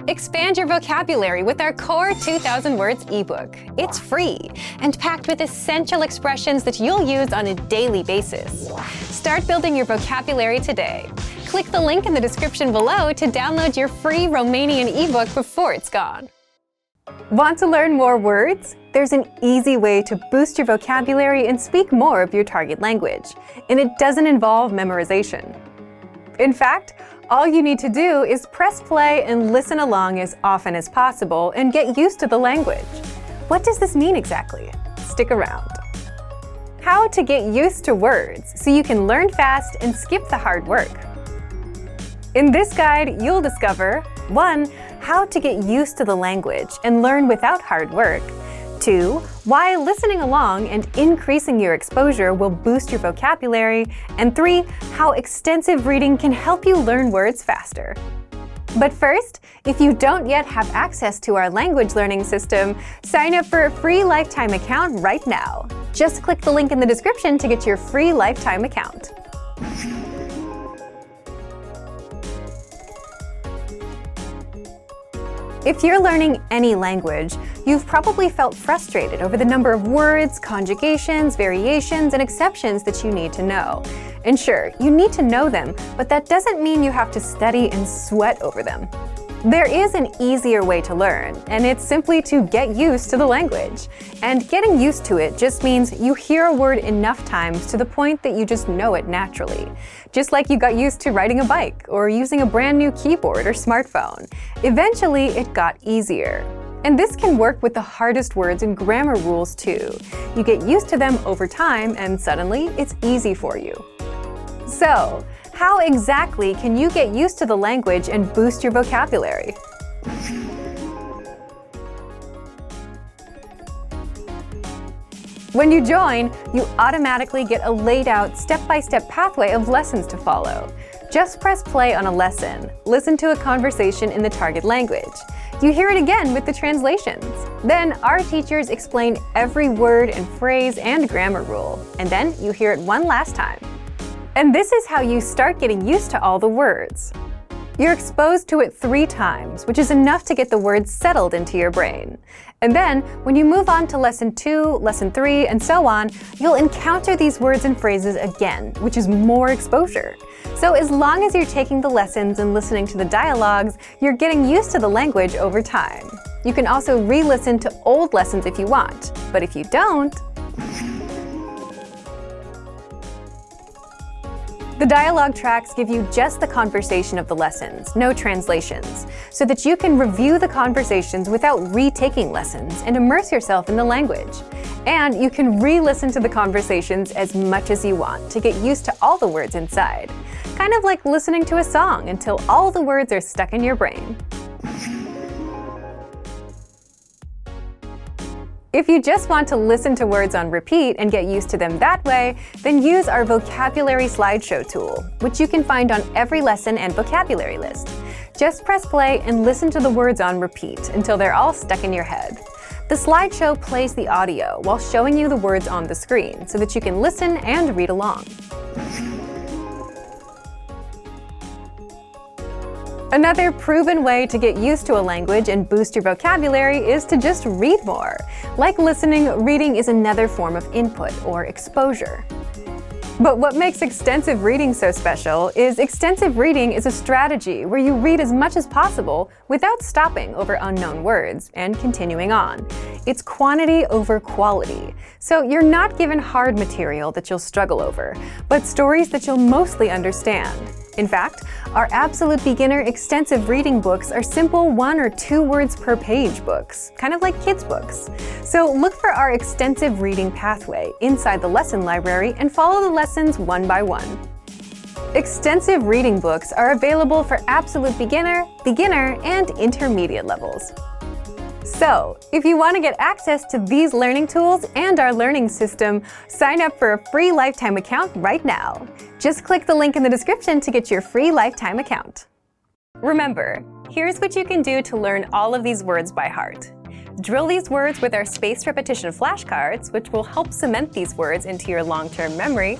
Expand your vocabulary with our Core 2000 Words ebook. It's free and packed with essential expressions that you'll use on a daily basis. Start building your vocabulary today. Click the link in the description below to download your free Romanian ebook before it's gone. Want to learn more words? There's an easy way to boost your vocabulary and speak more of your target language, and it doesn't involve memorization. In fact, all you need to do is press play and listen along as often as possible and get used to the language. What does this mean exactly? Stick around. How to get used to words so you can learn fast and skip the hard work. In this guide, you'll discover 1. How to get used to the language and learn without hard work. 2. Why listening along and increasing your exposure will boost your vocabulary. And 3. How extensive reading can help you learn words faster. But first, if you don't yet have access to our language learning system, sign up for a free lifetime account right now. Just click the link in the description to get your free lifetime account. If you're learning any language, you've probably felt frustrated over the number of words, conjugations, variations, and exceptions that you need to know. And sure, you need to know them, but that doesn't mean you have to study and sweat over them. There is an easier way to learn, and it's simply to get used to the language. And getting used to it just means you hear a word enough times to the point that you just know it naturally. Just like you got used to riding a bike or using a brand new keyboard or smartphone. Eventually, it got easier. And this can work with the hardest words and grammar rules too. You get used to them over time, and suddenly it's easy for you. So, how exactly can you get used to the language and boost your vocabulary? When you join, you automatically get a laid-out step-by-step pathway of lessons to follow. Just press play on a lesson, listen to a conversation in the target language. You hear it again with the translations. Then our teachers explain every word and phrase and grammar rule, and then you hear it one last time. And this is how you start getting used to all the words. You're exposed to it 3 times, which is enough to get the words settled into your brain. And then, when you move on to lesson 2, lesson 3, and so on, you'll encounter these words and phrases again, which is more exposure. So as long as you're taking the lessons and listening to the dialogues, you're getting used to the language over time. You can also re-listen to old lessons if you want, but if you don't, the dialogue tracks give you just the conversation of the lessons, no translations, so that you can review the conversations without retaking lessons and immerse yourself in the language. And you can re-listen to the conversations as much as you want to get used to all the words inside. Kind of like listening to a song until all the words are stuck in your brain. If you just want to listen to words on repeat and get used to them that way, then use our vocabulary slideshow tool, which you can find on every lesson and vocabulary list. Just press play and listen to the words on repeat until they're all stuck in your head. The slideshow plays the audio while showing you the words on the screen so that you can listen and read along. Another proven way to get used to a language and boost your vocabulary is to just read more. Like listening, reading is another form of input or exposure. But what makes extensive reading so special is extensive reading is a strategy where you read as much as possible without stopping over unknown words and continuing on. It's quantity over quality. So you're not given hard material that you'll struggle over, but stories that you'll mostly understand. In fact, our Absolute Beginner extensive reading books are simple 1 or 2 words per page books, kind of like kids' books. So look for our extensive reading pathway inside the lesson library and follow the lessons one by one. Extensive reading books are available for Absolute Beginner, Beginner, and Intermediate levels. So, if you want to get access to these learning tools and our learning system, sign up for a free lifetime account right now. Just click the link in the description to get your free lifetime account. Remember, here's what you can do to learn all of these words by heart. Drill these words with our spaced repetition flashcards, which will help cement these words into your long-term memory.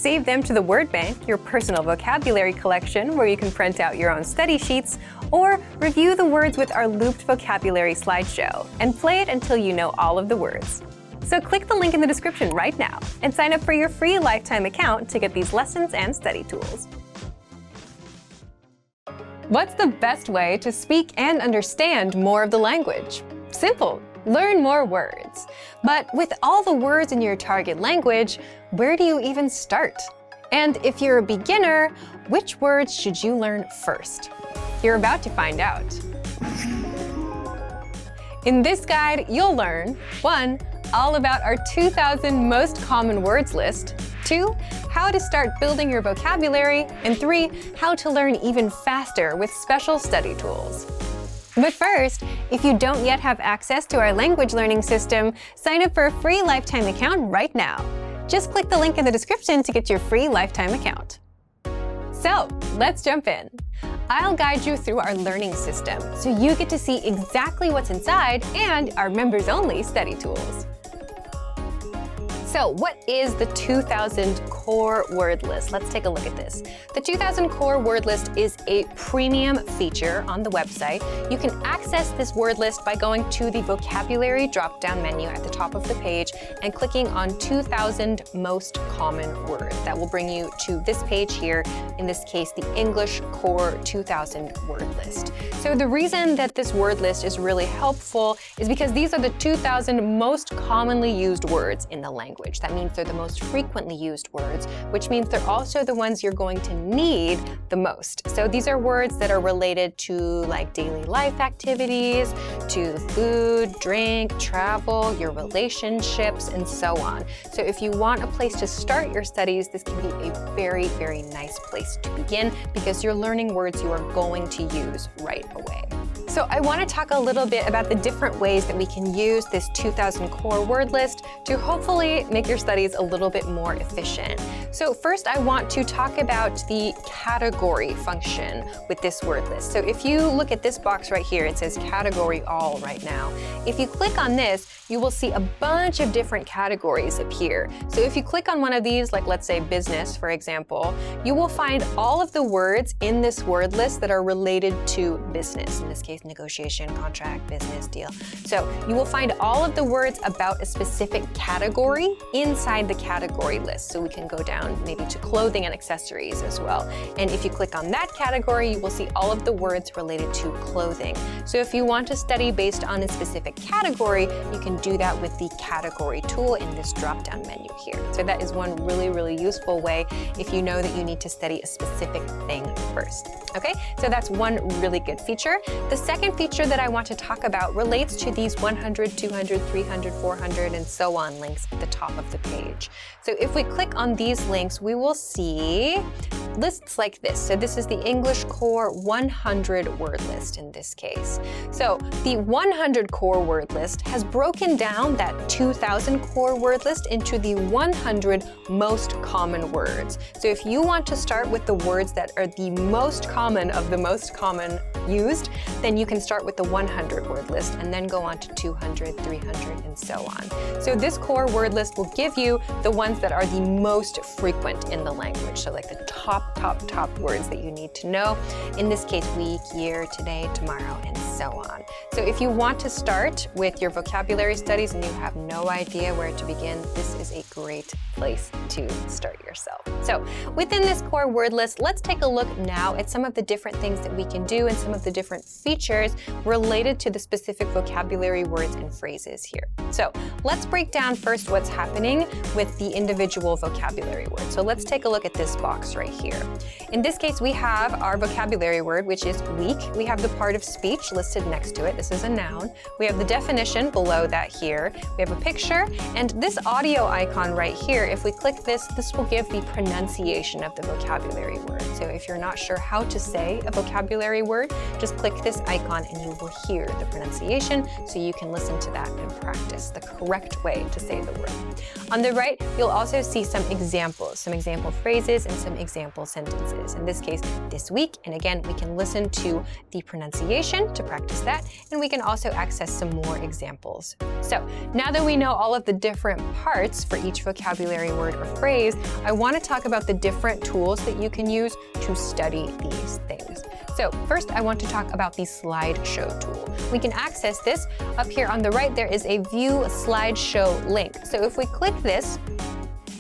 save them to the word bank, your personal vocabulary collection where you can print out your own study sheets, or review the words with our looped vocabulary slideshow and play it until you know all of the words. So click the link in the description right now and sign up for your free lifetime account to get these lessons and study tools. What's the best way to speak and understand more of the language? Simple. Learn more words. But with all the words in your target language, where do you even start? And if you're a beginner, which words should you learn first? You're about to find out. In this guide, you'll learn 1. All about our 2,000 most common words list, 2. How to start building your vocabulary, and 3. How to learn even faster with special study tools. But first, if you don't yet have access to our language learning system, sign up for a free lifetime account right now. Just click the link in the description to get your free lifetime account. So, let's jump in. I'll guide you through our learning system so you get to see exactly what's inside and our members-only study tools. So what is the 2,000 core word list? Let's take a look at this. The 2,000 core word list is a premium feature on the website. You can access this word list by going to the vocabulary drop-down menu at the top of the page and clicking on 2,000 most common words. That will bring you to this page here, in this case, the English Core 2,000 word list. So the reason that this word list is really helpful is because these are the 2,000 most commonly used words in the language. That means they're the most frequently used words, which means they're also the ones you're going to need the most. So these are words that are related to like daily life activities, to food, drink, travel, your relationships, and so on. So if you want a place to start your studies, this can be a very, very nice place to begin because you're learning words you are going to use right away. So I want to talk a little bit about the different ways that we can use this 2,000 core word list to hopefully make your studies a little bit more efficient. So first I want to talk about the category function with this word list. So if you look at this box right here, it says category all right now. If you click on this, you will see a bunch of different categories appear. So if you click on one of these, like let's say business, for example, you will find all of the words in this word list that are related to business. In this case, negotiation, contract, business, deal. So you will find all of the words about a specific category inside the category list. So we can go down maybe to clothing and accessories as well. And if you click on that category, you will see all of the words related to clothing. So if you want to study based on a specific category, you can do that with the category tool in this drop-down menu here. So that is one really, really useful way if you know that you need to study a specific thing first. Okay, so that's one really good feature. The second feature that I want to talk about relates to these 100, 200, 300, 400, and so on links at the top of the page. So if we click on these links, we will see lists like this. So this is the English Core 100 word list in this case. So the 100 core word list has broken down that 2,000 core word list into the 100 most common words. So if you want to start with the words that are the most common of the most common used, then you can start with the 100 word list and then go on to 200, 300, and so on. So this core word list will give you the ones that are the most frequent in the language. So like the top words that you need to know. In this case, week, year, today, tomorrow, and so on. So if you want to start with your vocabulary studies and you have no idea where to begin, this is a great place to start yourself. So within this core word list, let's take a look now at some of the different things that we can do and some of the different features related to the specific vocabulary words and phrases here. So let's break down first what's happening with the individual vocabulary words. So let's take a look at this box right here. In this case, we have our vocabulary word, which is week. We have the part of speech listed next to it. This is a noun. We have the definition below that here. We have a picture, and this audio icon right here, if we click this, this will give the pronunciation of the vocabulary word. So if you're not sure how to say a vocabulary word, just click this icon and you will hear the pronunciation so you can listen to that and practice the correct way to say the word. On the right, you'll also see some examples, some example phrases and some example sentences. In this case, this week, and again, we can listen to the pronunciation to practice practice that, and we can also access some more examples. So now that we know all of the different parts for each vocabulary word or phrase, I want to talk about the different tools that you can use to study these things. So first, I want to talk about the slideshow tool. We can access this. Up here on the right, there is a View Slideshow link. So if we click this,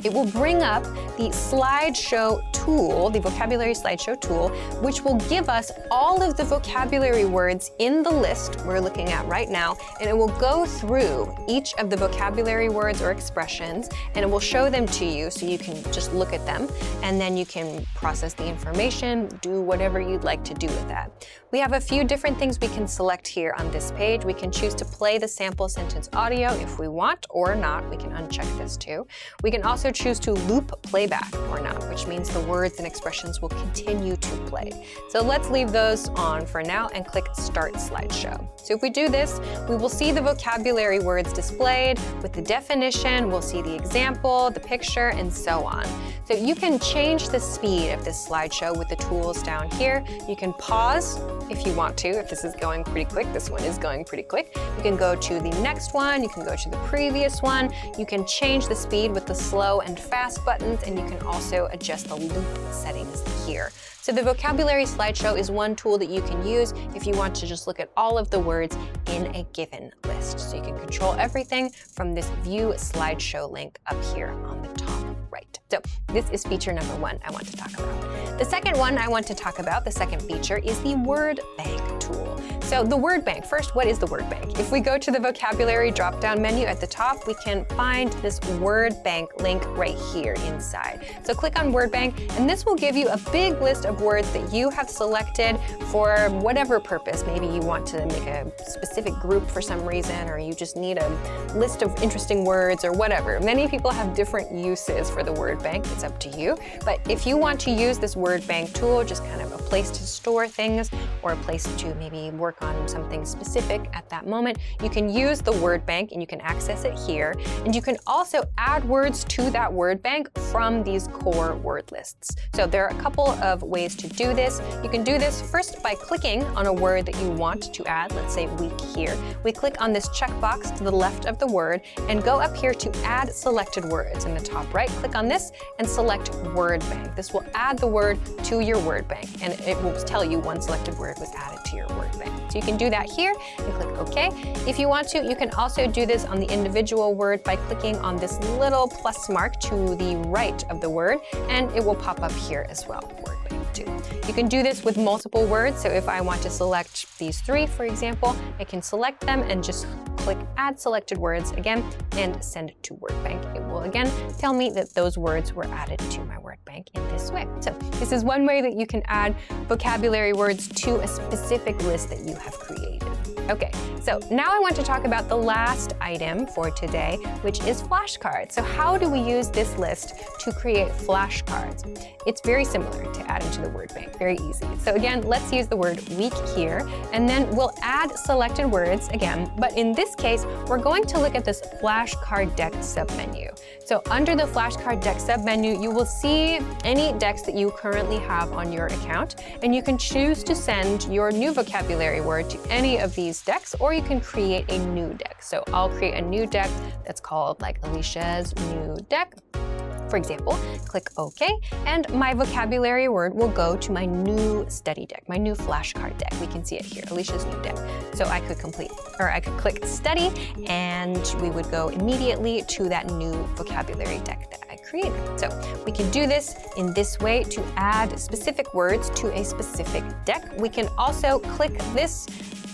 it will bring up the slideshow tool, the vocabulary slideshow tool, which will give us all of the vocabulary words in the list we're looking at right now, and it will go through each of the vocabulary words or expressions, and it will show them to you so you can just look at them, and then you can process the information, do whatever you'd like to do with that. We have a few different things we can select here on this page. We can choose to play the sample sentence audio if we want or not. We can uncheck this too. We can also choose to loop playback or not, which means the words and expressions will continue to play. So let's leave those on for now and click Start Slideshow. So if we do this, we will see the vocabulary words displayed with the definition, we'll see the example, the picture, and so on. So you can change the speed of this slideshow with the tools down here. You can pause if you want to, if this is going pretty quick. This one is going pretty quick. You can go to the next one, you can go to the previous one. You can change the speed with the slow and fast buttons, and you can also adjust the loop settings here. So the vocabulary slideshow is one tool that you can use if you want to just look at all of the words in a given list. So you can control everything from this View Slideshow link up here on the top right. So this is feature number one I want to talk about. The second one I want to talk about, the second feature, is the word bank tool. So the word bank, first, what is the word bank? If we go to the vocabulary drop-down menu at the top, we can find this word bank link right here inside. So click on word bank, and this will give you a big list of words that you have selected for whatever purpose. Maybe you want to make a specific group for some reason, or you just need a list of interesting words or whatever. Many people have different uses for the word bank. It's up to you. But if you want to use this word bank tool, just kind of a place to store things or a place to maybe work on something specific at that moment, you can use the word bank and you can access it here. And you can also add words to that word bank from these core word lists. So there are a couple of ways to do this. You can do this first by clicking on a word that you want to add, let's say week here. We click on this checkbox to the left of the word and go up here to add selected words. In the top right, click on this and select word bank. This will add the word to your word bank, and it will tell you one selected word was added to your word bank. So you can do that here and click OK. If you want to, you can also do this on the individual word by clicking on this little plus mark to the right of the word, and it will pop up here as well, word bank too. You can do this with multiple words. So if I want to select these three, for example, I can select them and just click Add Selected Words again and send it to word bank. It will again tell me that those words were added to my word bank in this way. So this is one way that you can add vocabulary words to a specific list that you have created. Okay, so now I want to talk about the last item for today, which is flashcards. So how do we use this list to create flashcards? It's very similar to adding to the word bank, very easy. So again, let's use the word week here, and then we'll add selected words again, but in this case, we're going to look at this flashcard deck submenu. So under the flashcard deck submenu, you will see any decks that you currently have on your account, and you can choose to send your new vocabulary word to any of these decks, or you can create a new deck. So I'll create a new deck that's called like Alicia's new deck, for example. Click OK, and my vocabulary word will go to my new study deck, my new flashcard deck. We can see it here, Alicia's new deck. So I could click study, and we would go immediately to that new vocabulary deck that I created. So we can do this in this way to add specific words to a specific deck. We can also click this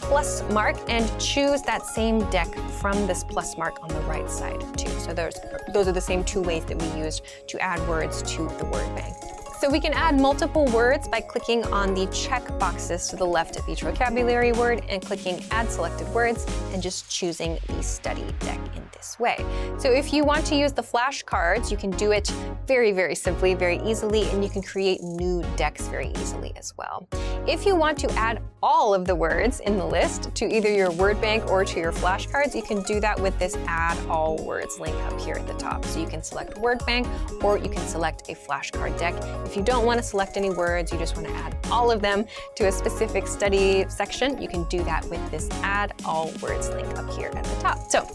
plus mark and choose that same deck from this plus mark on the right side too. So those are the same two ways that we used to add words to the word bank. So we can add multiple words by clicking on the check boxes to the left of each vocabulary word and clicking Add Selected Words and just choosing the study deck in this way. So if you want to use the flashcards, you can do it very, very simply, very easily, and you can create new decks very easily as well. If you want to add all of the words in the list to either your word bank or to your flashcards, you can do that with this Add All Words link up here at the top. So you can select word bank, or you can select a flashcard deck if you don't want to select any words, you just want to add all of them to a specific study section, you can do that with this Add All Words link up here at the top. So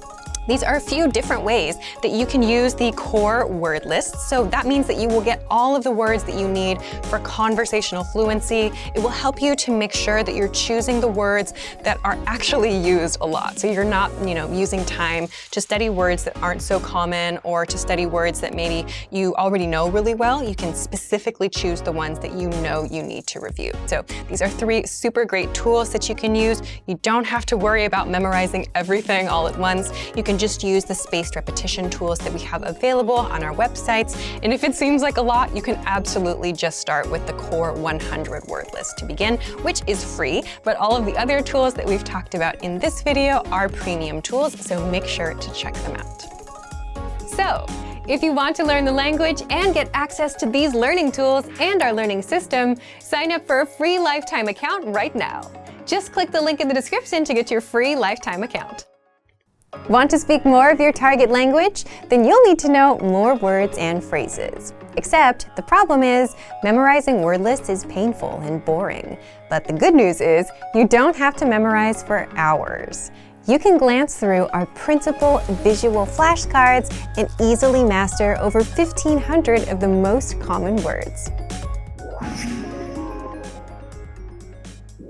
these are a few different ways that you can use the core word list. So that means that you will get all of the words that you need for conversational fluency. It will help you to make sure that you're choosing the words that are actually used a lot. So you're not, using time to study words that aren't so common or to study words that maybe you already know really well. You can specifically choose the ones that you know you need to review. So these are 3 super great tools that you can use. You don't have to worry about memorizing everything all at once. You can just use the spaced repetition tools that we have available on our websites. And if it seems like a lot, you can absolutely just start with the core 100 word list to begin, which is free. But all of the other tools that we've talked about in this video are premium tools, so make sure to check them out. So, if you want to learn the language and get access to these learning tools and our learning system, sign up for a free lifetime account right now. Just click the link in the description to get your free lifetime account. Want to speak more of your target language? Then you'll need to know more words and phrases. Except the problem is, memorizing word lists is painful and boring. But the good news is, you don't have to memorize for hours. You can glance through our printable visual flashcards and easily master over 1,500 of the most common words.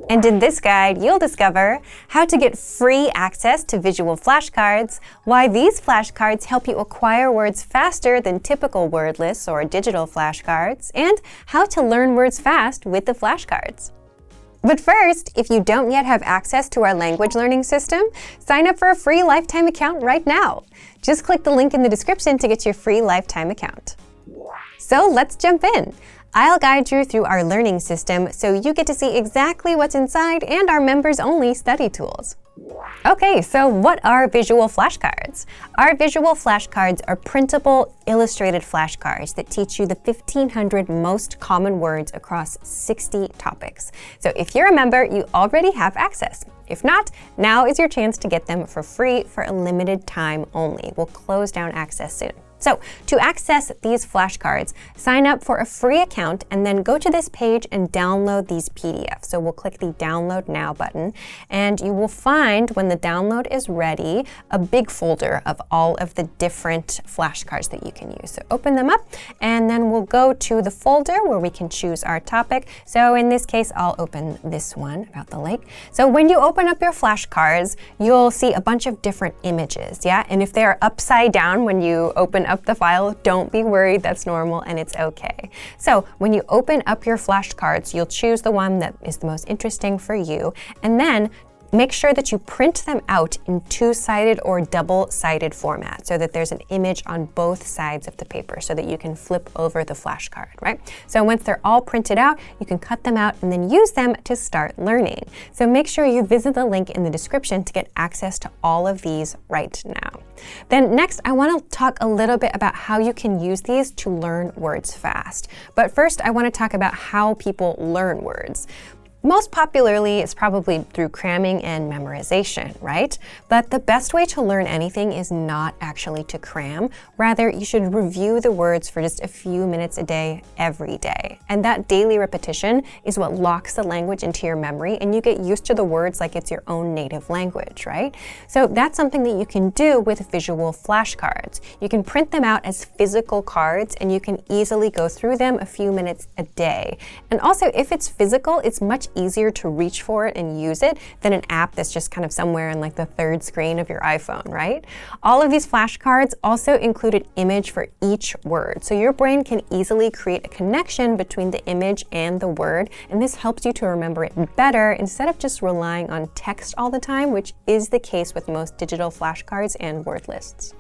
And in this guide, you'll discover how to get free access to visual flashcards, why these flashcards help you acquire words faster than typical word lists or digital flashcards, and how to learn words fast with the flashcards. But first, if you don't yet have access to our language learning system, sign up for a free lifetime account right now. Just click the link in the description to get your free lifetime account. So let's jump in. I'll guide you through our learning system so you get to see exactly what's inside and our members-only study tools. Okay, so what are visual flashcards? Our visual flashcards are printable, illustrated flashcards that teach you the 1,500 most common words across 60 topics. So if you're a member, you already have access. If not, now is your chance to get them for free for a limited time only. We'll close down access soon. So to access these flashcards, sign up for a free account and then go to this page and download these PDFs. So we'll click the Download Now button, and you will find when the download is ready, a big folder of all of the different flashcards that you can use. So open them up, and then we'll go to the folder where we can choose our topic. So in this case, I'll open this one about the lake. So when you open up your flashcards, you'll see a bunch of different images, yeah? And if they are upside down when you open up the file, don't be worried, that's normal and it's okay. So when you open up your flashcards, you'll choose the one that is the most interesting for you, and then make sure that you print them out in 2-sided or double-sided format so that there's an image on both sides of the paper so that you can flip over the flashcard, right? So once they're all printed out, you can cut them out and then use them to start learning. So make sure you visit the link in the description to get access to all of these right now. Then next, I want to talk a little bit about how you can use these to learn words fast. But first, I want to talk about how people learn words. Most popularly, it's probably through cramming and memorization, right? But the best way to learn anything is not actually to cram. Rather, you should review the words for just a few minutes a day, every day. And that daily repetition is what locks the language into your memory, and you get used to the words like it's your own native language, right? So that's something that you can do with visual flashcards. You can print them out as physical cards, and you can easily go through them a few minutes a day. And also, if it's physical, it's much easier to reach for it and use it than an app that's just kind of somewhere in like the third screen of your iPhone, right? All of these flashcards also include an image for each word, so your brain can easily create a connection between the image and the word, and this helps you to remember it better instead of just relying on text all the time, which is the case with most digital flashcards and word lists.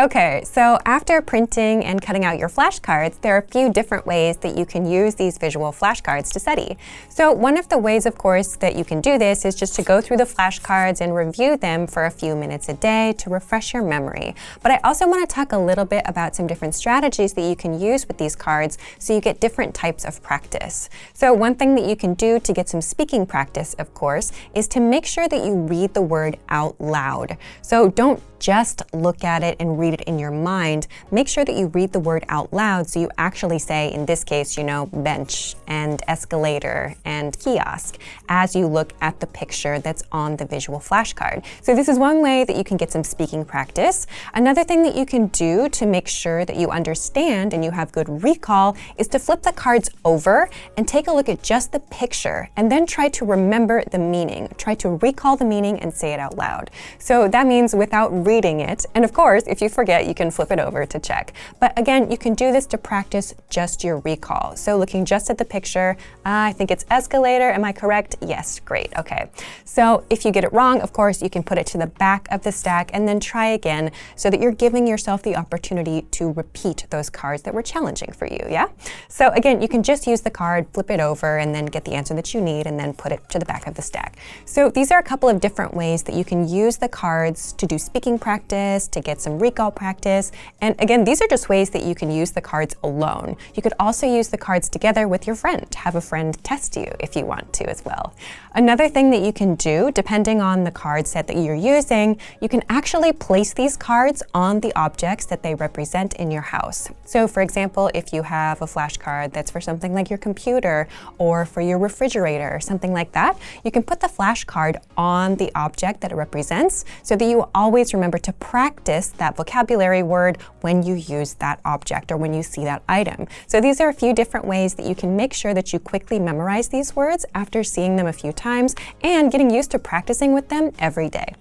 Okay, so after printing and cutting out your flashcards, there are a few different ways that you can use these visual flashcards to study. So one of the ways, of course, that you can do this is just to go through the flashcards and review them for a few minutes a day to refresh your memory. But I also want to talk a little bit about some different strategies that you can use with these cards so you get different types of practice. So one thing that you can do to get some speaking practice, of course, is to make sure that you read the word out loud. So don't just look at it and read it in your mind, make sure that you read the word out loud so you actually say, in this case, bench and escalator and kiosk as you look at the picture that's on the visual flashcard. So this is one way that you can get some speaking practice. Another thing that you can do to make sure that you understand and you have good recall is to flip the cards over and take a look at just the picture and then try to remember the meaning. Try to recall the meaning and say it out loud. So that means without reading it, and of course, if you forget, you can flip it over to check. But again, you can do this to practice just your recall. So looking just at the picture, I think it's escalator, am I correct? Yes, great, okay. So if you get it wrong, of course, you can put it to the back of the stack and then try again so that you're giving yourself the opportunity to repeat those cards that were challenging for you, yeah? So again, you can just use the card, flip it over, and then get the answer that you need and then put it to the back of the stack. So these are a couple of different ways that you can use the cards to do speaking practice, to get some recall practice. And again, these are just ways that you can use the cards alone. You could also use the cards together with your friend. Have a friend test you if you want to as well. Another thing that you can do, depending on the card set that you're using, you can actually place these cards on the objects that they represent in your house. So for example, if you have a flashcard that's for something like your computer or for your refrigerator or something like that, you can put the flashcard on the object that it represents so that you always remember to practice that vocabulary word when you use that object or when you see that item. So these are a few different ways that you can make sure that you quickly memorize these words after seeing them a few times and getting used to practicing with them every day.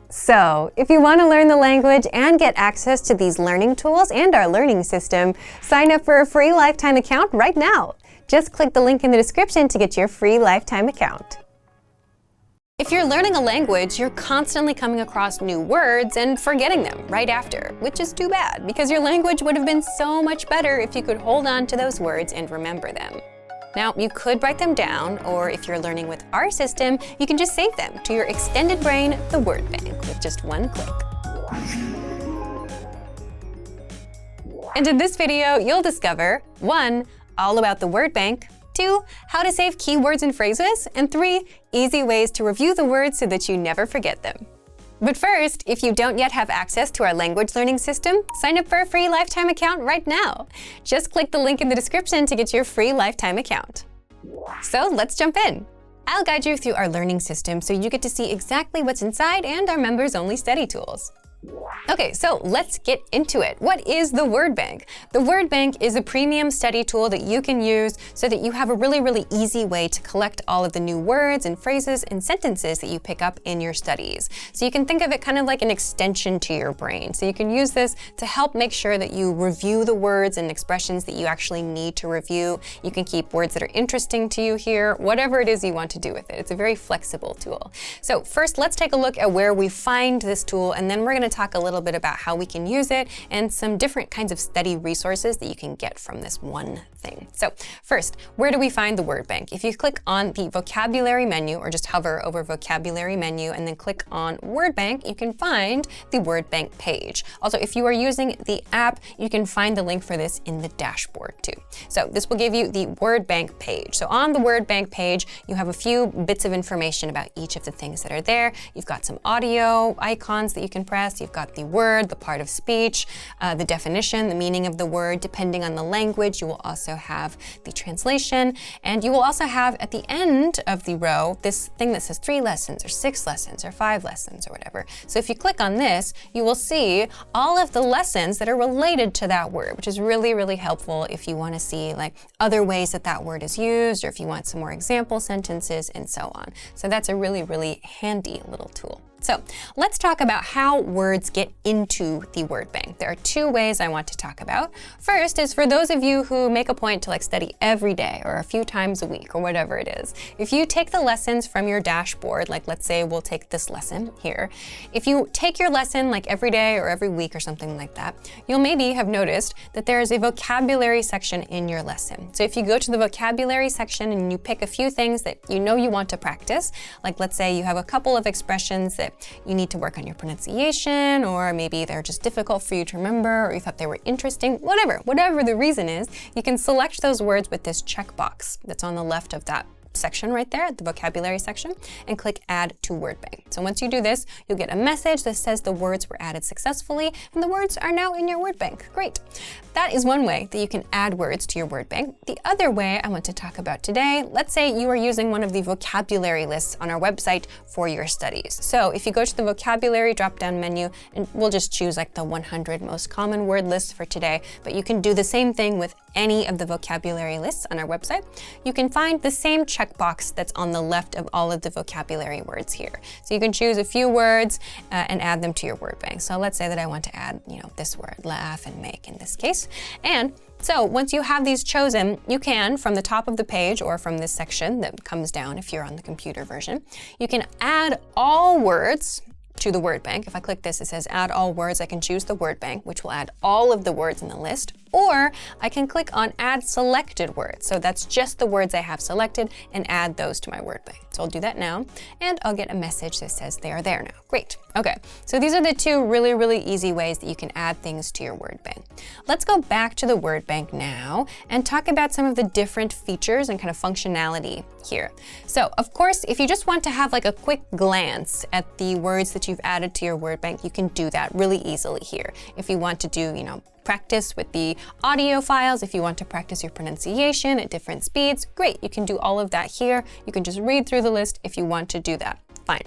So, if you want to learn the language and get access to these learning tools and our learning system, sign up for a free lifetime account right now. Just click the link in the description to get your free lifetime account. If you're learning a language, you're constantly coming across new words and forgetting them right after, which is too bad because your language would have been so much better if you could hold on to those words and remember them. Now, you could write them down, or if you're learning with our system, you can just save them to your extended brain, the word bank, with just one click. And in this video, you'll discover 1. All about the word bank, 2. How to save keywords and phrases, and 3. Easy ways to review the words so that you never forget them. But first, if you don't yet have access to our language learning system, sign up for a free lifetime account right now. Just click the link in the description to get your free lifetime account. So let's jump in. I'll guide you through our learning system so you get to see exactly what's inside and our members-only study tools. Okay, so let's get into it. What is the word bank? The word bank is a premium study tool that you can use so that you have a really easy way to collect all of the new words and phrases and sentences that you pick up in your studies. So you can think of it kind of like an extension to your brain. So you can use this to help make sure that you review the words and expressions that you actually need to review. You can keep words that are interesting to you here, whatever it is you want to do with it. It's a very flexible tool. So first, let's take a look at where we find this tool, and then we're going to talk a little bit about how we can use it and some different kinds of study resources that you can get from this one thing. So first, where do we find the word bank? If you click on the vocabulary menu or just hover over vocabulary menu and then click on word bank, you can find the word bank page. Also, if you are using the app, you can find the link for this in the dashboard too. So this will give you the word bank page. So on the word bank page, you have a few bits of information about each of the things that are there. You've got some audio icons that you can press. You've got the word, the part of speech, the definition, the meaning of the word. Depending on the language, you will also have the translation, and you will also have at the end of the row this thing that says 3 lessons or 6 lessons or 5 lessons or whatever. So if you click on this, you will see all of the lessons that are related to that word, which is really helpful if you want to see like other ways that that word is used, or if you want some more example sentences and so on. So that's a really handy little tool. So let's talk about how words get into the word bank. There are 2 ways I want to talk about. First is for those of you who make a point to like study every day or a few times a week or whatever it is. If you take the lessons from your dashboard, like let's say we'll take this lesson here. If you take your lesson like every day or every week or something like that, you'll maybe have noticed that there is a vocabulary section in your lesson. So if you go to the vocabulary section and you pick a few things that you know you want to practice, like let's say you have a couple of expressions that you need to work on your pronunciation, or maybe they're just difficult for you to remember, or you thought they were interesting, whatever the reason is, you can select those words with this checkbox that's on the left of that section right there, the vocabulary section, and click Add to Word Bank. So once you do this, you'll get a message that says the words were added successfully, and the words are now in your word bank. Great. That is one way that you can add words to your word bank. The other way I want to talk about today, let's say you are using one of the vocabulary lists on our website for your studies. So if you go to the vocabulary drop-down menu, and we'll just choose like the 100 most common word lists for today, but you can do the same thing with any of the vocabulary lists on our website. You can find the same checkbox that's on the left of all of the vocabulary words here. So you can choose a few words and add them to your word bank. So let's say that I want to add, this word, laugh and make in this case. And so once you have these chosen, you can, from the top of the page or from this section that comes down if you're on the computer version, you can add all words to the word bank. If I click this, it says add all words. I can choose the word bank, which will add all of the words in the list, or I can click on add selected words. So that's just the words I have selected and add those to my word bank. So I'll do that now, and I'll get a message that says they are there now. Great. Okay, so these are the two really, really easy ways that you can add things to your word bank. Let's go back to the word bank now and talk about some of the different features and kind of functionality here. So of course, if you just want to have like a quick glance at the words that you've added to your word bank, you can do that really easily here. If you want to do, practice with the audio files, if you want to practice your pronunciation at different speeds, great, you can do all of that here. You can just read through the list if you want to do that, fine.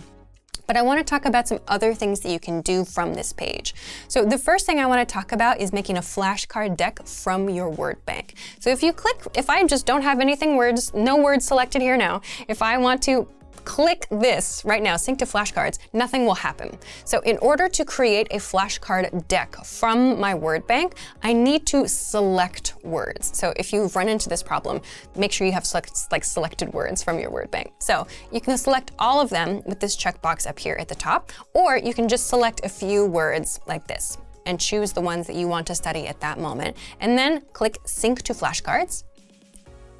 But I want to talk about some other things that you can do from this page. So the first thing I want to talk about is making a flashcard deck from your word bank. So if I just don't have no words selected here now, if I want to click this right now, sync to flashcards, nothing will happen. So in order to create a flashcard deck from my word bank, I need to select words. So if you've run into this problem, make sure you have selected words from your word bank. So you can select all of them with this checkbox up here at the top, or you can just select a few words like this and choose the ones that you want to study at that moment, and then click Sync to Flashcards.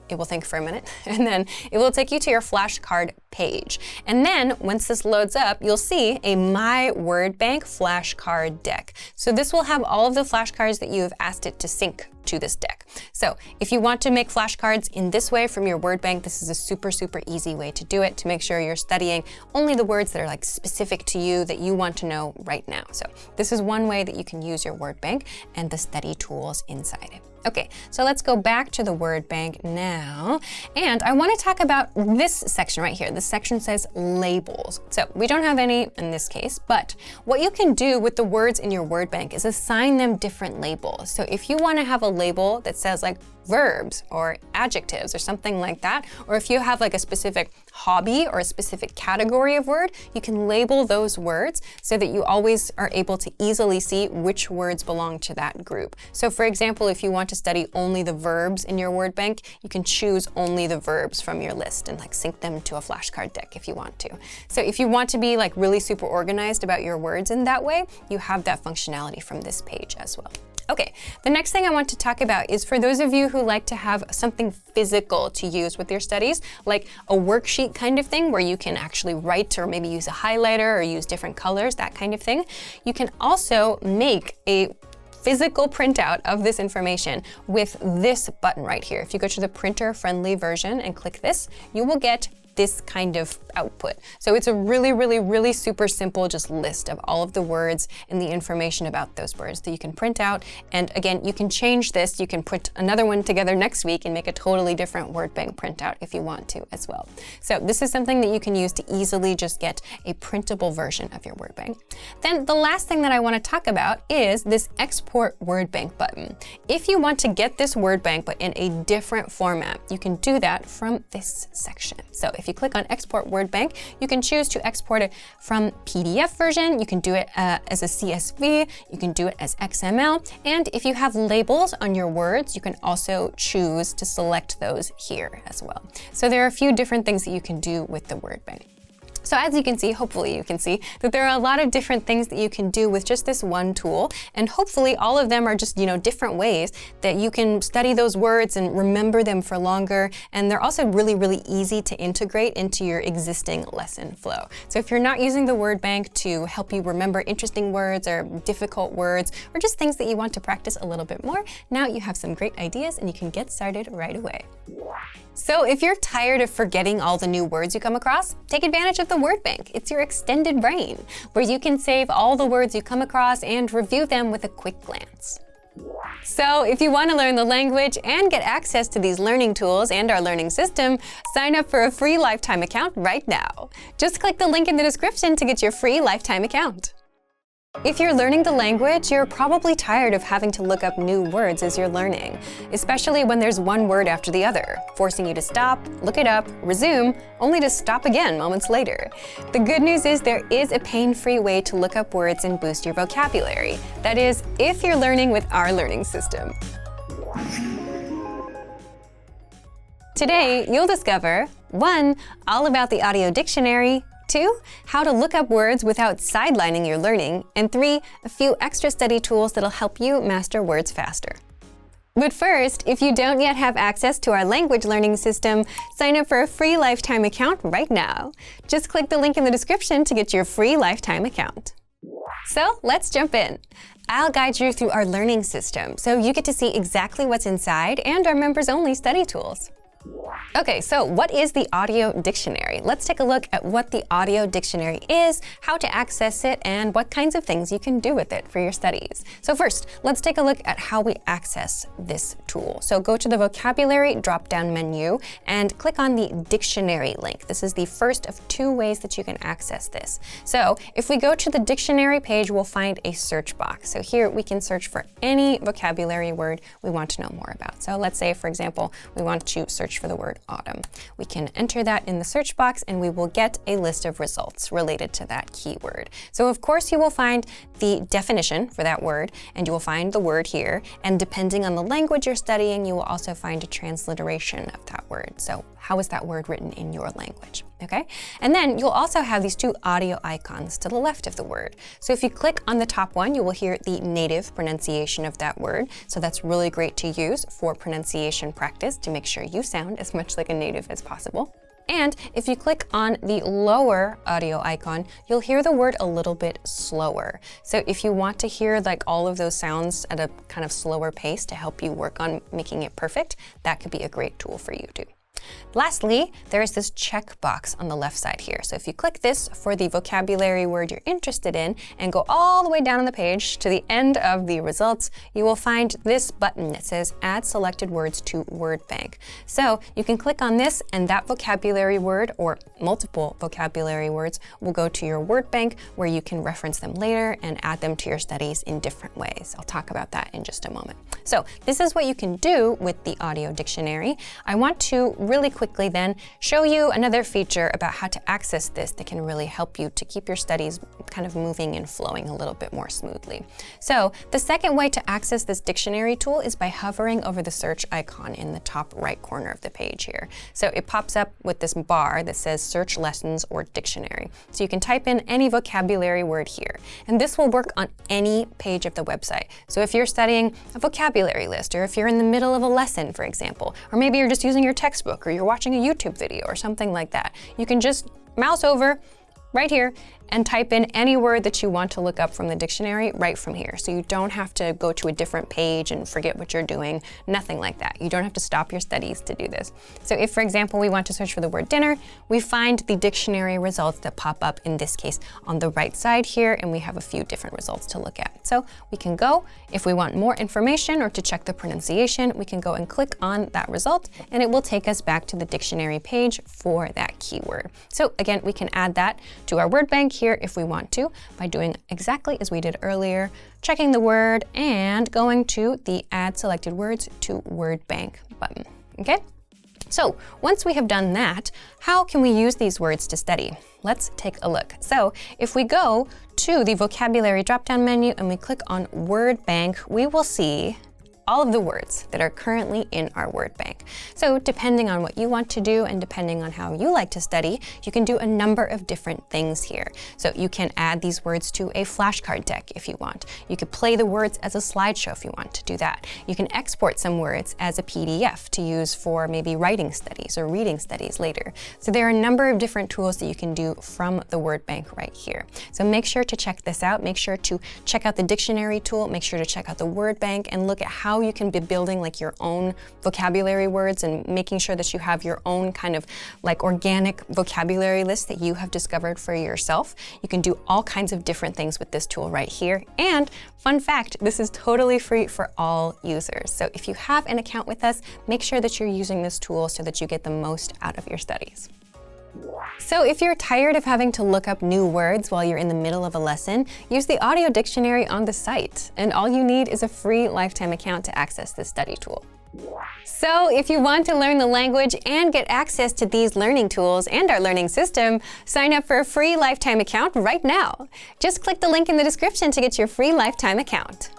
It will think for a minute, and then it will take you to your flashcard page. And then once this loads up, you'll see a My Word Bank flashcard deck. So this will have all of the flashcards that you have asked it to sync to this deck. So if you want to make flashcards in this way from your word bank, this is a super, super easy way to do it to make sure you're studying only the words that are like specific to you that you want to know right now. So this is one way that you can use your word bank and the study tools inside it. Okay, so let's go back to the word bank now. And I want to talk about this section right here. This section says labels. So we don't have any in this case, but what you can do with the words in your word bank is assign them different labels. So if you want to have a label that says like verbs or adjectives or something like that, or if you have like a specific hobby or a specific category of word, you can label those words so that you always are able to easily see which words belong to that group. So for example, if you want to study only the verbs in your word bank, you can choose only the verbs from your list and like sync them to a flashcard deck if you want to. So if you want to be like really super organized about your words in that way, you have that functionality from this page as well. Okay, the next thing I want to talk about is for those of you who like to have something physical to use with your studies, like a worksheet kind of thing where you can actually write or maybe use a highlighter or use different colors, that kind of thing. You can also make a physical printout of this information with this button right here. If you go to the printer-friendly version and click this, you will get this kind of output. So it's a really, really, really super simple just list of all of the words and the information about those words that you can print out. And again, you can change this. You can put another one together next week and make a totally different word bank printout if you want to as well. So this is something that you can use to easily just get a printable version of your word bank. Then the last thing that I want to talk about is this export word bank button. If you want to get this word bank but in a different format, you can do that from this section. So if you click on Export Word Bank, you can choose to export it from PDF version. You can do it as a CSV. You can do it as XML. And if you have labels on your words, you can also choose to select those here as well. So there are a few different things that you can do with the word bank. So as you can see, hopefully you can see that there are a lot of different things that you can do with just this one tool. And hopefully all of them are just, different ways that you can study those words and remember them for longer. And they're also really, really easy to integrate into your existing lesson flow. So if you're not using the word bank to help you remember interesting words or difficult words, or just things that you want to practice a little bit more, now you have some great ideas and you can get started right away. So if you're tired of forgetting all the new words you come across, take advantage of the word bank. It's your extended brain, where you can save all the words you come across and review them with a quick glance. So if you want to learn the language and get access to these learning tools and our learning system, sign up for a free lifetime account right now. Just click the link in the description to get your free lifetime account. If you're learning the language, you're probably tired of having to look up new words as you're learning, especially when there's one word after the other, forcing you to stop, look it up, resume, only to stop again moments later. The good news is there is a pain-free way to look up words and boost your vocabulary. That is, if you're learning with our learning system. Today, you'll discover 1. All about the audio dictionary, 2. How to look up words without sidelining your learning, and 3. A few extra study tools that'll help you master words faster. But first, if you don't yet have access to our language learning system, sign up for a free lifetime account right now. Just click the link in the description to get your free lifetime account. So let's jump in. I'll guide you through our learning system so you get to see exactly what's inside and our members-only study tools. Okay, so what is the audio dictionary? Let's take a look at what the audio dictionary is, how to access it, and what kinds of things you can do with it for your studies. So first, let's take a look at how we access this tool. So go to the vocabulary drop-down menu and click on the dictionary link. This is the first of 2 ways that you can access this. So if we go to the dictionary page, we'll find a search box. So here we can search for any vocabulary word we want to know more about. So let's say, for example, we want to search for the word autumn. We can enter that in the search box and we will get a list of results related to that keyword. So of course you will find the definition for that word and you will find the word here, and depending on the language you're studying, you will also find a transliteration of that word. So how is that word written in your language? Okay? And then you'll also have these 2 audio icons to the left of the word. So if you click on the top one, you will hear the native pronunciation of that word. So that's really great to use for pronunciation practice to make sure you sound as much like a native as possible. And if you click on the lower audio icon, you'll hear the word a little bit slower. So if you want to hear like all of those sounds at a kind of slower pace to help you work on making it perfect, that could be a great tool for you too. Lastly, there is this checkbox on the left side here. So if you click this for the vocabulary word you're interested in and go all the way down on the page to the end of the results, you will find this button that says Add Selected Words to Word Bank. So you can click on this and that vocabulary word or multiple vocabulary words will go to your word bank where you can reference them later and add them to your studies in different ways. I'll talk about that in just a moment. So this is what you can do with the audio dictionary. I want to really quickly then show you another feature about how to access this that can really help you to keep your studies kind of moving and flowing a little bit more smoothly. So the second way to access this dictionary tool is by hovering over the search icon in the top right corner of the page here. So it pops up with this bar that says search lessons or dictionary. So you can type in any vocabulary word here, and this will work on any page of the website. So if you're studying a vocabulary list, or if you're in the middle of a lesson, for example, or maybe you're just using your textbook or you're watching a YouTube video or something like that, you can just mouse over right here and type in any word that you want to look up from the dictionary right from here. So you don't have to go to a different page and forget what you're doing, nothing like that. You don't have to stop your studies to do this. So if, for example, we want to search for the word dinner, we find the dictionary results that pop up, in this case, on the right side here, and we have a few different results to look at. So we can go, if we want more information or to check the pronunciation, we can go and click on that result, and it will take us back to the dictionary page for that keyword. So again, we can add that to our word bank here if we want to by doing exactly as we did earlier, checking the word and going to the Add Selected Words to Word Bank button. Okay? So once we have done that, how can we use these words to study? Let's take a look. So if we go to the vocabulary drop-down menu and we click on Word Bank, we will see all of the words that are currently in our word bank. So depending on what you want to do and depending on how you like to study, you can do a number of different things here. So you can add these words to a flashcard deck if you want. You could play the words as a slideshow if you want to do that. You can export some words as a PDF to use for maybe writing studies or reading studies later. So there are a number of different tools that you can do from the word bank right here. So make sure to check this out. Make sure to check out the dictionary tool. Make sure to check out the word bank and look at how how you can be building like your own vocabulary words and making sure that you have your own kind of like organic vocabulary list that you have discovered for yourself. You can do all kinds of different things with this tool right here. And fun fact, this is totally free for all users. So if you have an account with us, make sure that you're using this tool so that you get the most out of your studies. So if you're tired of having to look up new words while you're in the middle of a lesson, use the audio dictionary on the site. And all you need is a free lifetime account to access this study tool. So if you want to learn the language and get access to these learning tools and our learning system, sign up for a free lifetime account right now. Just click the link in the description to get your free lifetime account.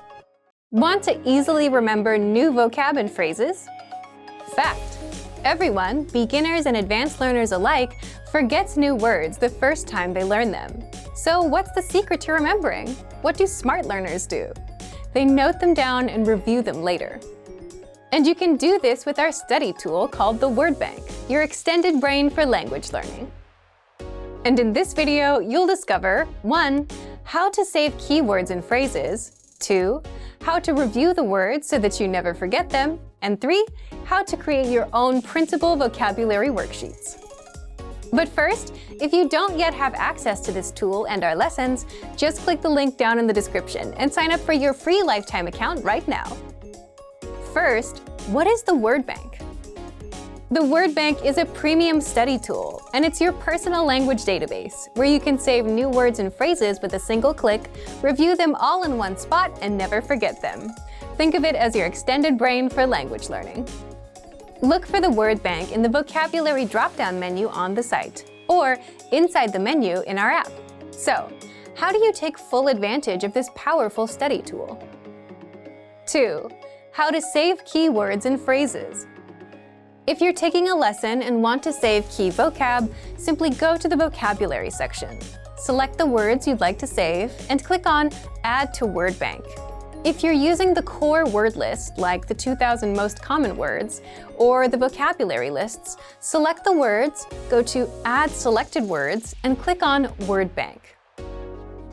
Want to easily remember new vocab and phrases? Fact: everyone, beginners and advanced learners alike, forgets new words the first time they learn them. So what's the secret to remembering? What do smart learners do? They note them down and review them later. And you can do this with our study tool called the Word Bank, your extended brain for language learning. And in this video, you'll discover 1. How to save keywords and phrases, 2. How to review the words so that you never forget them, and 3. How to create your own printable vocabulary worksheets. But first, if you don't yet have access to this tool and our lessons, just click the link down in the description and sign up for your free lifetime account right now. First, what is the Word Bank? The Word Bank is a premium study tool, and it's your personal language database where you can save new words and phrases with a single click, review them all in one spot, and never forget them. Think of it as your extended brain for language learning. Look for the Word Bank in the vocabulary drop-down menu on the site, or inside the menu in our app. So, how do you take full advantage of this powerful study tool? 2. How to save keywords and phrases. If you're taking a lesson and want to save key vocab, simply go to the vocabulary section. Select the words you'd like to save and click on Add to Word Bank. If you're using the core word list, like the 2,000 most common words, or the vocabulary lists, select the words, go to Add Selected Words, and click on Word Bank.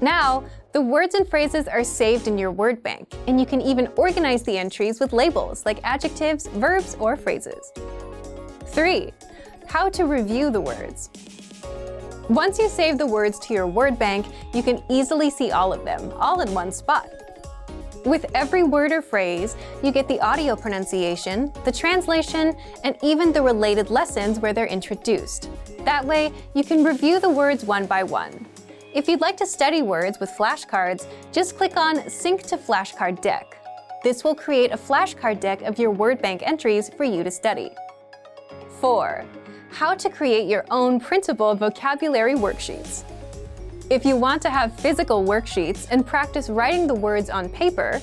Now, the words and phrases are saved in your Word Bank, and you can even organize the entries with labels like adjectives, verbs, or phrases. 3. How to review the words. Once you save the words to your Word Bank, you can easily see all of them, all in one spot. With every word or phrase, you get the audio pronunciation, the translation, and even the related lessons where they're introduced. That way, you can review the words one by one. If you'd like to study words with flashcards, just click on Sync to Flashcard Deck. This will create a flashcard deck of your Word Bank entries for you to study. 4. How to create your own printable vocabulary worksheets. If you want to have physical worksheets and practice writing the words on paper,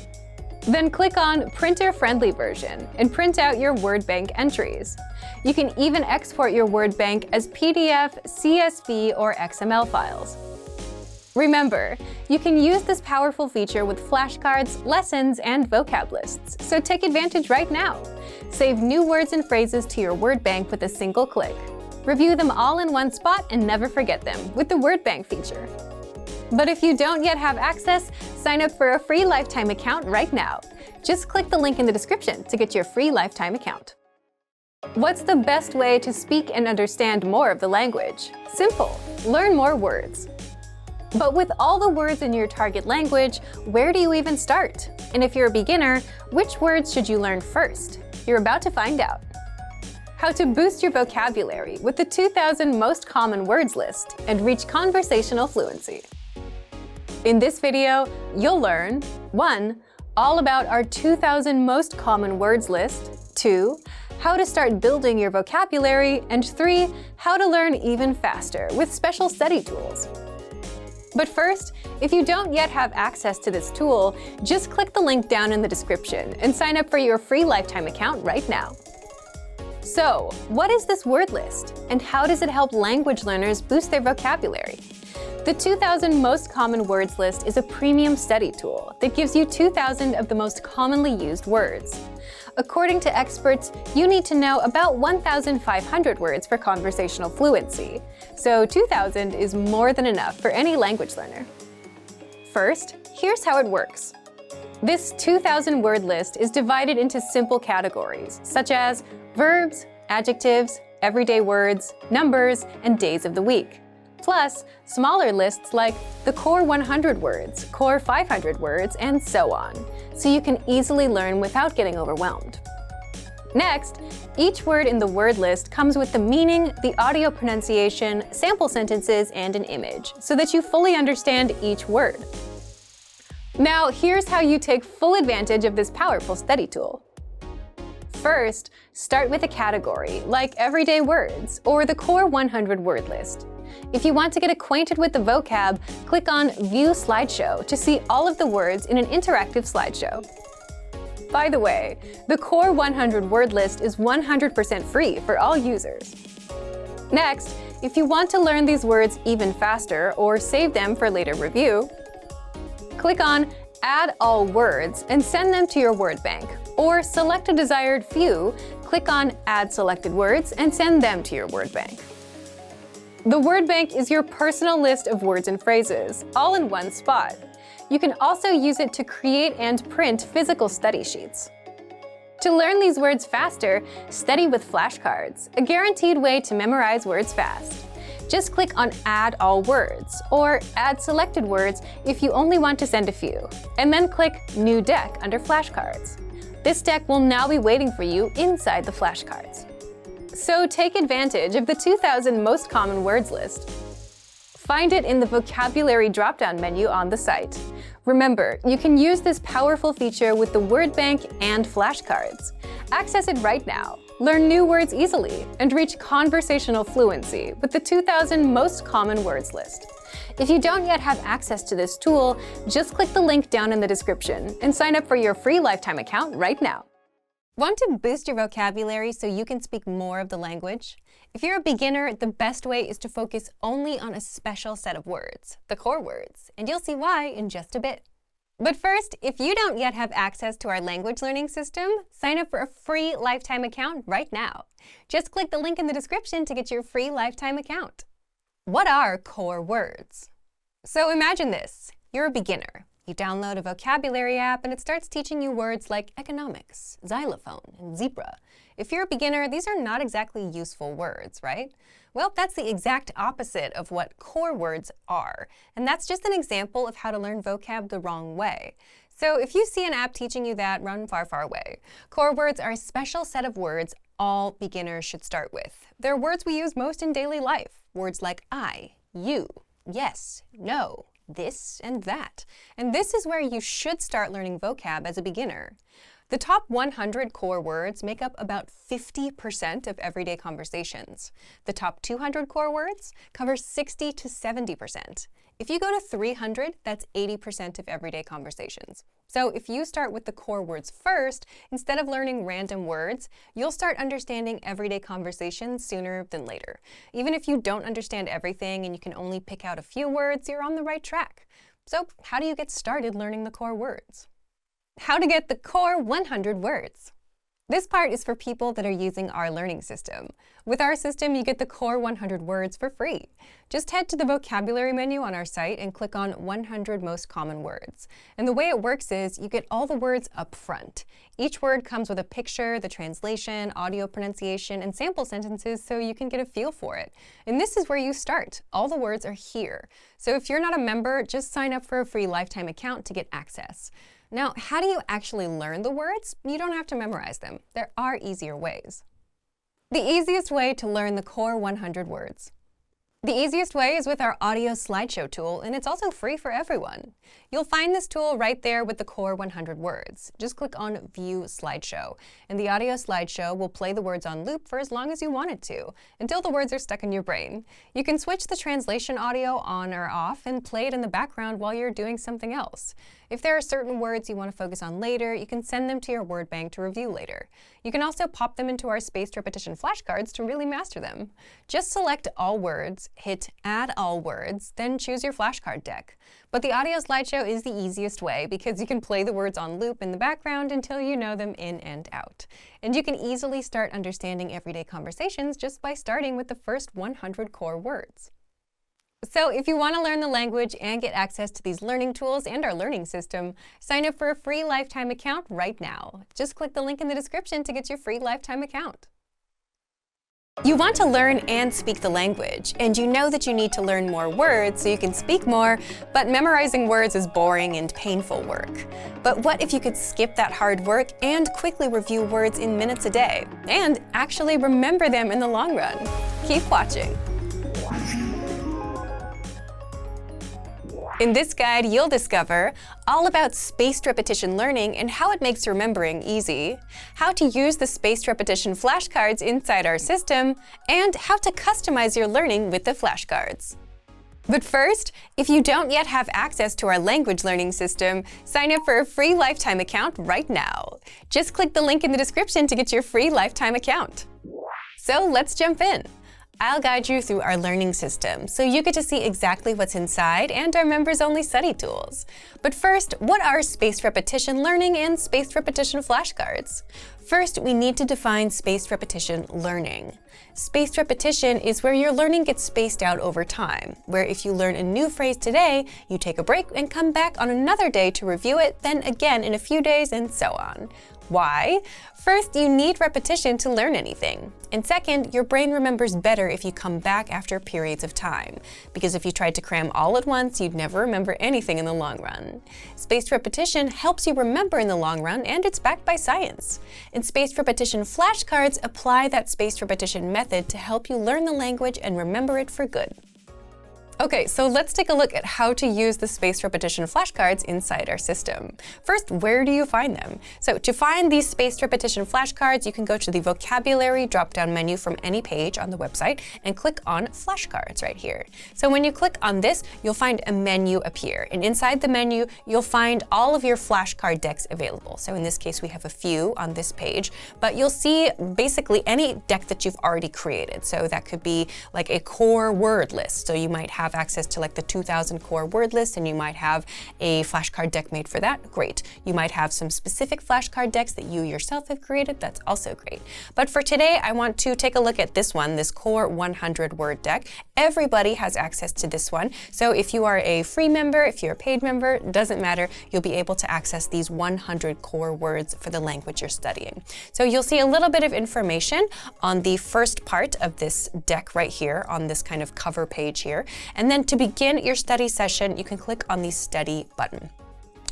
then click on Printer-Friendly Version and print out your Word Bank entries. You can even export your Word Bank as PDF, CSV, or XML files. Remember, you can use this powerful feature with flashcards, lessons, and vocab lists, so take advantage right now. Save new words and phrases to your Word Bank with a single click. Review them all in one spot and never forget them with the Word Bank feature. But if you don't yet have access, sign up for a free lifetime account right now. Just click the link in the description to get your free lifetime account. What's the best way to speak and understand more of the language? Simple. Learn more words. But with all the words in your target language, where do you even start? And if you're a beginner, which words should you learn first? You're about to find out. How to boost your vocabulary with the 2,000 most common words list and reach conversational fluency. In this video, you'll learn 1. All about our 2,000 most common words list, 2. How to start building your vocabulary, and 3. How to learn even faster with special study tools. But first, if you don't yet have access to this tool, just click the link down in the description and sign up for your free lifetime account right now. So, what is this word list, and how does it help language learners boost their vocabulary? The 2,000 most common words list is a premium study tool that gives you 2,000 of the most commonly used words. According to experts, you need to know about 1,500 words for conversational fluency, so 2,000 is more than enough for any language learner. First, here's how it works. This 2,000-word list is divided into simple categories, such as verbs, adjectives, everyday words, numbers, and days of the week. Plus, smaller lists like the core 100 words, core 500 words, and so on, so you can easily learn without getting overwhelmed. Next, each word in the word list comes with the meaning, the audio pronunciation, sample sentences, and an image, so that you fully understand each word. Now, here's how you take full advantage of this powerful study tool. First, start with a category, like everyday words, or the core 100 word list. If you want to get acquainted with the vocab, click on View Slideshow to see all of the words in an interactive slideshow. By the way, the core 100 word list is 100% free for all users. Next, if you want to learn these words even faster or save them for later review, click on Add All Words and send them to your word bank, or select a desired few, click on Add Selected Words and send them to your word bank. The word bank is your personal list of words and phrases, all in one spot. You can also use it to create and print physical study sheets. To learn these words faster, study with flashcards, a guaranteed way to memorize words fast. Just click on Add All Words or Add Selected Words if you only want to send a few, and then click New Deck under Flashcards. This deck will now be waiting for you inside the flashcards. So take advantage of the 2,000 most common words list. Find it in the vocabulary drop-down menu on the site. Remember, you can use this powerful feature with the word bank and flashcards. Access it right now. Learn new words easily and reach conversational fluency with the 2,000 most common words list. If you don't yet have access to this tool, just click the link down in the description and sign up for your free lifetime account right now. Want to boost your vocabulary so you can speak more of the language? If you're a beginner, the best way is to focus only on a special set of words, the core words, and you'll see why in just a bit. But first, if you don't yet have access to our language learning system, sign up for a free lifetime account right now. Just click the link in the description to get your free lifetime account. What are core words? So imagine this. You're a beginner. You download a vocabulary app and it starts teaching you words like economics, xylophone, and zebra. If you're a beginner, these are not exactly useful words, right? Well, that's the exact opposite of what core words are. And that's just an example of how to learn vocab the wrong way. So if you see an app teaching you that, run far, far away. Core words are a special set of words all beginners should start with. They're words we use most in daily life. Words like I, you, yes, no, this, and that. And this is where you should start learning vocab as a beginner. The top 100 core words make up about 50% of everyday conversations. The top 200 core words cover 60 to 70%. If you go to 300, that's 80% of everyday conversations. So if you start with the core words first, instead of learning random words, you'll start understanding everyday conversations sooner than later. Even if you don't understand everything and you can only pick out a few words, you're on the right track. So how do you get started learning the core words? How to get the core 100 words. This part is for people that are using our learning system. With our system, you get the core 100 words for free. Just head to the vocabulary menu on our site and click on 100 most common words. And the way it works is you get all the words up front. Each word comes with a picture, the translation, audio pronunciation, and sample sentences so you can get a feel for it. And this is where you start. All the words are here. So if you're not a member, just sign up for a free lifetime account to get access. Now, how do you actually learn the words? You don't have to memorize them. There are easier ways. The easiest way to learn the core 100 words. The easiest way is with our audio slideshow tool, and it's also free for everyone. You'll find this tool right there with the core 100 words. Just click on View Slideshow, and the audio slideshow will play the words on loop for as long as you want it to, until the words are stuck in your brain. You can switch the translation audio on or off and play it in the background while you're doing something else. If there are certain words you want to focus on later, you can send them to your word bank to review later. You can also pop them into our spaced repetition flashcards to really master them. Just select all words, hit Add All Words, then choose your flashcard deck. But the audio slideshow is the easiest way because you can play the words on loop in the background until you know them in and out. And you can easily start understanding everyday conversations just by starting with the first 100 core words. So if you want to learn the language and get access to these learning tools and our learning system, sign up for a free lifetime account right now. Just click the link in the description to get your free lifetime account. You want to learn and speak the language, and you know that you need to learn more words so you can speak more, but memorizing words is boring and painful work. But what if you could skip that hard work and quickly review words in minutes a day, and actually remember them in the long run? Keep watching. In this guide, you'll discover all about spaced repetition learning and how it makes remembering easy, how to use the spaced repetition flashcards inside our system, and how to customize your learning with the flashcards. But first, if you don't yet have access to our language learning system, sign up for a free lifetime account right now. Just click the link in the description to get your free lifetime account. So let's jump in. I'll guide you through our learning system so you get to see exactly what's inside and our members-only study tools. But first, what are spaced repetition learning and spaced repetition flashcards? First, we need to define spaced repetition learning. Spaced repetition is where your learning gets spaced out over time, where if you learn a new phrase today, you take a break and come back on another day to review it, then again in a few days, and so on. Why? First, you need repetition to learn anything. And second, your brain remembers better if you come back after periods of time, because if you tried to cram all at once, you'd never remember anything in the long run. Spaced repetition helps you remember in the long run, and it's backed by science. And spaced repetition flashcards apply that spaced repetition method to help you learn the language and remember it for good. Okay, so let's take a look at how to use the spaced repetition flashcards inside our system. First, where do you find them? So to find these spaced repetition flashcards, you can go to the vocabulary drop-down menu from any page on the website and click on flashcards right here. So when you click on this, you'll find a menu appear. And inside the menu, you'll find all of your flashcard decks available. So in this case, we have a few on this page, but you'll see basically any deck that you've already created. So that could be like a core word list. So you might have access to like the 2000 core word list, and you might have a flashcard deck made for that. Great. You might have some specific flashcard decks that you yourself have created. That's also great. But for today, I want to take a look at this one, this core 100 word deck. Everybody has access to this one. So if you are a free member, if you're a paid member, doesn't matter. You'll be able to access these 100 core words for the language you're studying. So you'll see a little bit of information on the first part of this deck right here on this kind of cover page here. And then to begin your study session, you can click on the study button.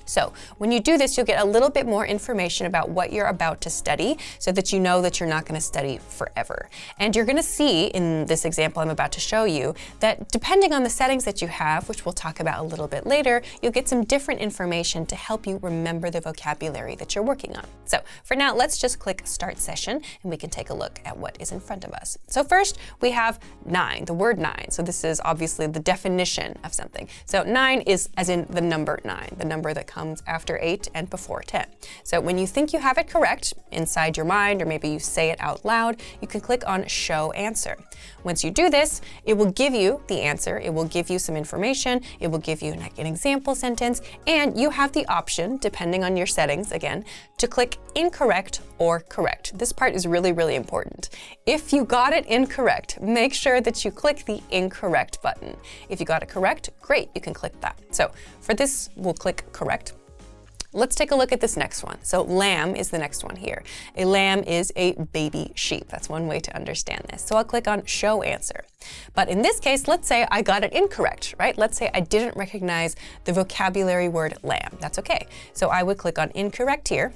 So when you do this, you'll get a little bit more information about what you're about to study so that you know that you're not going to study forever. And you're going to see in this example I'm about to show you that depending on the settings that you have, which we'll talk about a little bit later, you'll get some different information to help you remember the vocabulary that you're working on. So for now, let's just click Start Session and we can take a look at what is in front of us. So first, we have 9, the word 9. So this is obviously the definition of something. So 9 is as in the number 9, the number that comes after 8 and before 10. So when you think you have it correct inside your mind, or maybe you say it out loud, you can click on Show Answer. Once you do this, it will give you the answer. It will give you some information. It will give you like an example sentence, and you have the option, depending on your settings again, to click Incorrect or Correct. This part is really, really important. If you got it incorrect, make sure that you click the Incorrect button. If you got it correct, great, you can click that. So for this, we'll click Correct. Let's take a look at this next one. So lamb is the next one here. A lamb is a baby sheep. That's one way to understand this. So I'll click on Show Answer. But in this case, let's say I got it incorrect, right? Let's say I didn't recognize the vocabulary word lamb. That's okay. So I would click on Incorrect here.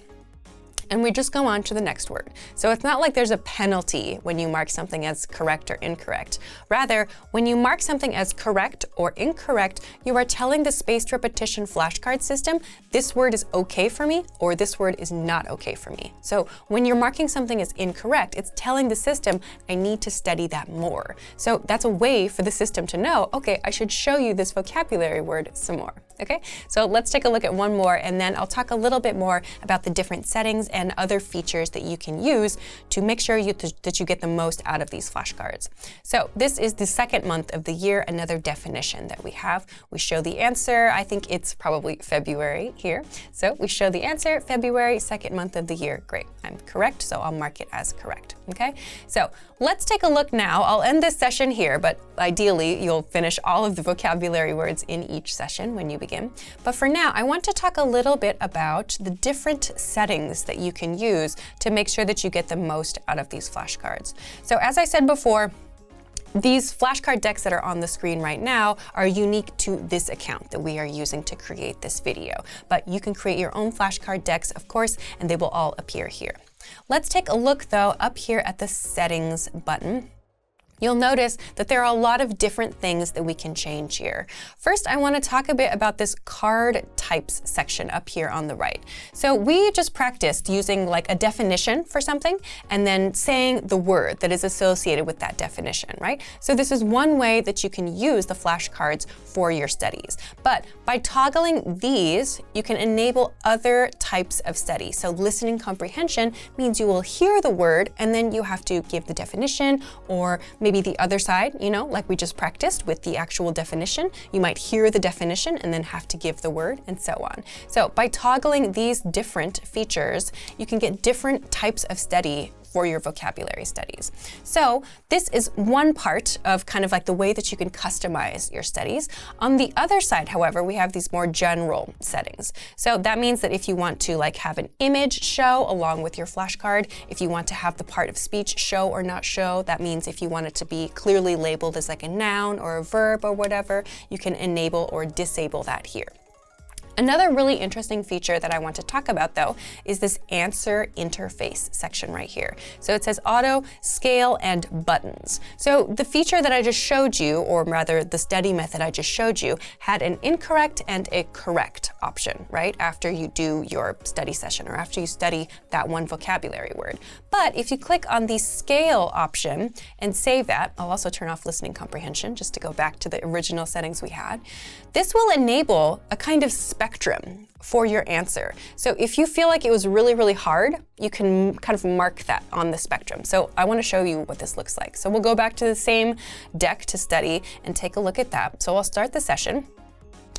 And we just go on to the next word. So it's not like there's a penalty when you mark something as correct or incorrect. Rather, when you mark something as correct or incorrect, you are telling the spaced repetition flashcard system, this word is okay for me, or this word is not okay for me. So when you're marking something as incorrect, it's telling the system, I need to study that more. So that's a way for the system to know, okay, I should show you this vocabulary word some more. Okay, so let's take a look at one more, and then I'll talk a little bit more about the different settings and other features that you can use to make sure that you get the most out of these flashcards. So this is the second month of the year, another definition that we have. We show the answer. I think it's probably February here. So we show the answer, February, second month of the year. Great, I'm correct, so I'll mark it as correct. Okay, so let's take a look now. I'll end this session here, but ideally you'll finish all of the vocabulary words in each session when you begin. But for now, I want to talk a little bit about the different settings that you can use to make sure that you get the most out of these flashcards. So as I said before, these flashcard decks that are on the screen right now are unique to this account that we are using to create this video. But you can create your own flashcard decks, of course, and they will all appear here. Let's take a look, though, up here at the Settings button. You'll notice that there are a lot of different things that we can change here. First, I want to talk a bit about this card types section up here on the right. So we just practiced using like a definition for something and then saying the word that is associated with that definition, right? So this is one way that you can use the flashcards for your studies. But by toggling these, you can enable other types of study. So listening comprehension means you will hear the word and then you have to give the definition, or maybe the other side, you know, like we just practiced with the actual definition. You might hear the definition and then have to give the word, and so on. So by toggling these different features, you can get different types of study for your vocabulary studies. So this is one part of kind of like the way that you can customize your studies. On the other side, however, we have these more general settings. So that means that if you want to like have an image show along with your flashcard, if you want to have the part of speech show or not show, that means if you want it to be clearly labeled as like a noun or a verb or whatever, you can enable or disable that here. Another really interesting feature that I want to talk about, though, is this answer interface section right here. So it says auto, scale, and buttons. So the feature that I just showed you, or rather the study method I just showed you, had an incorrect and a correct option, right? After you do your study session or after you study that one vocabulary word. But if you click on the scale option and save that, I'll also turn off listening comprehension just to go back to the original settings we had. This will enable a kind of spectrum for your answer. So if you feel like it was really, really hard, you can kind of mark that on the spectrum. So I want to show you what this looks like. So we'll go back to the same deck to study and take a look at that. So I'll start the session.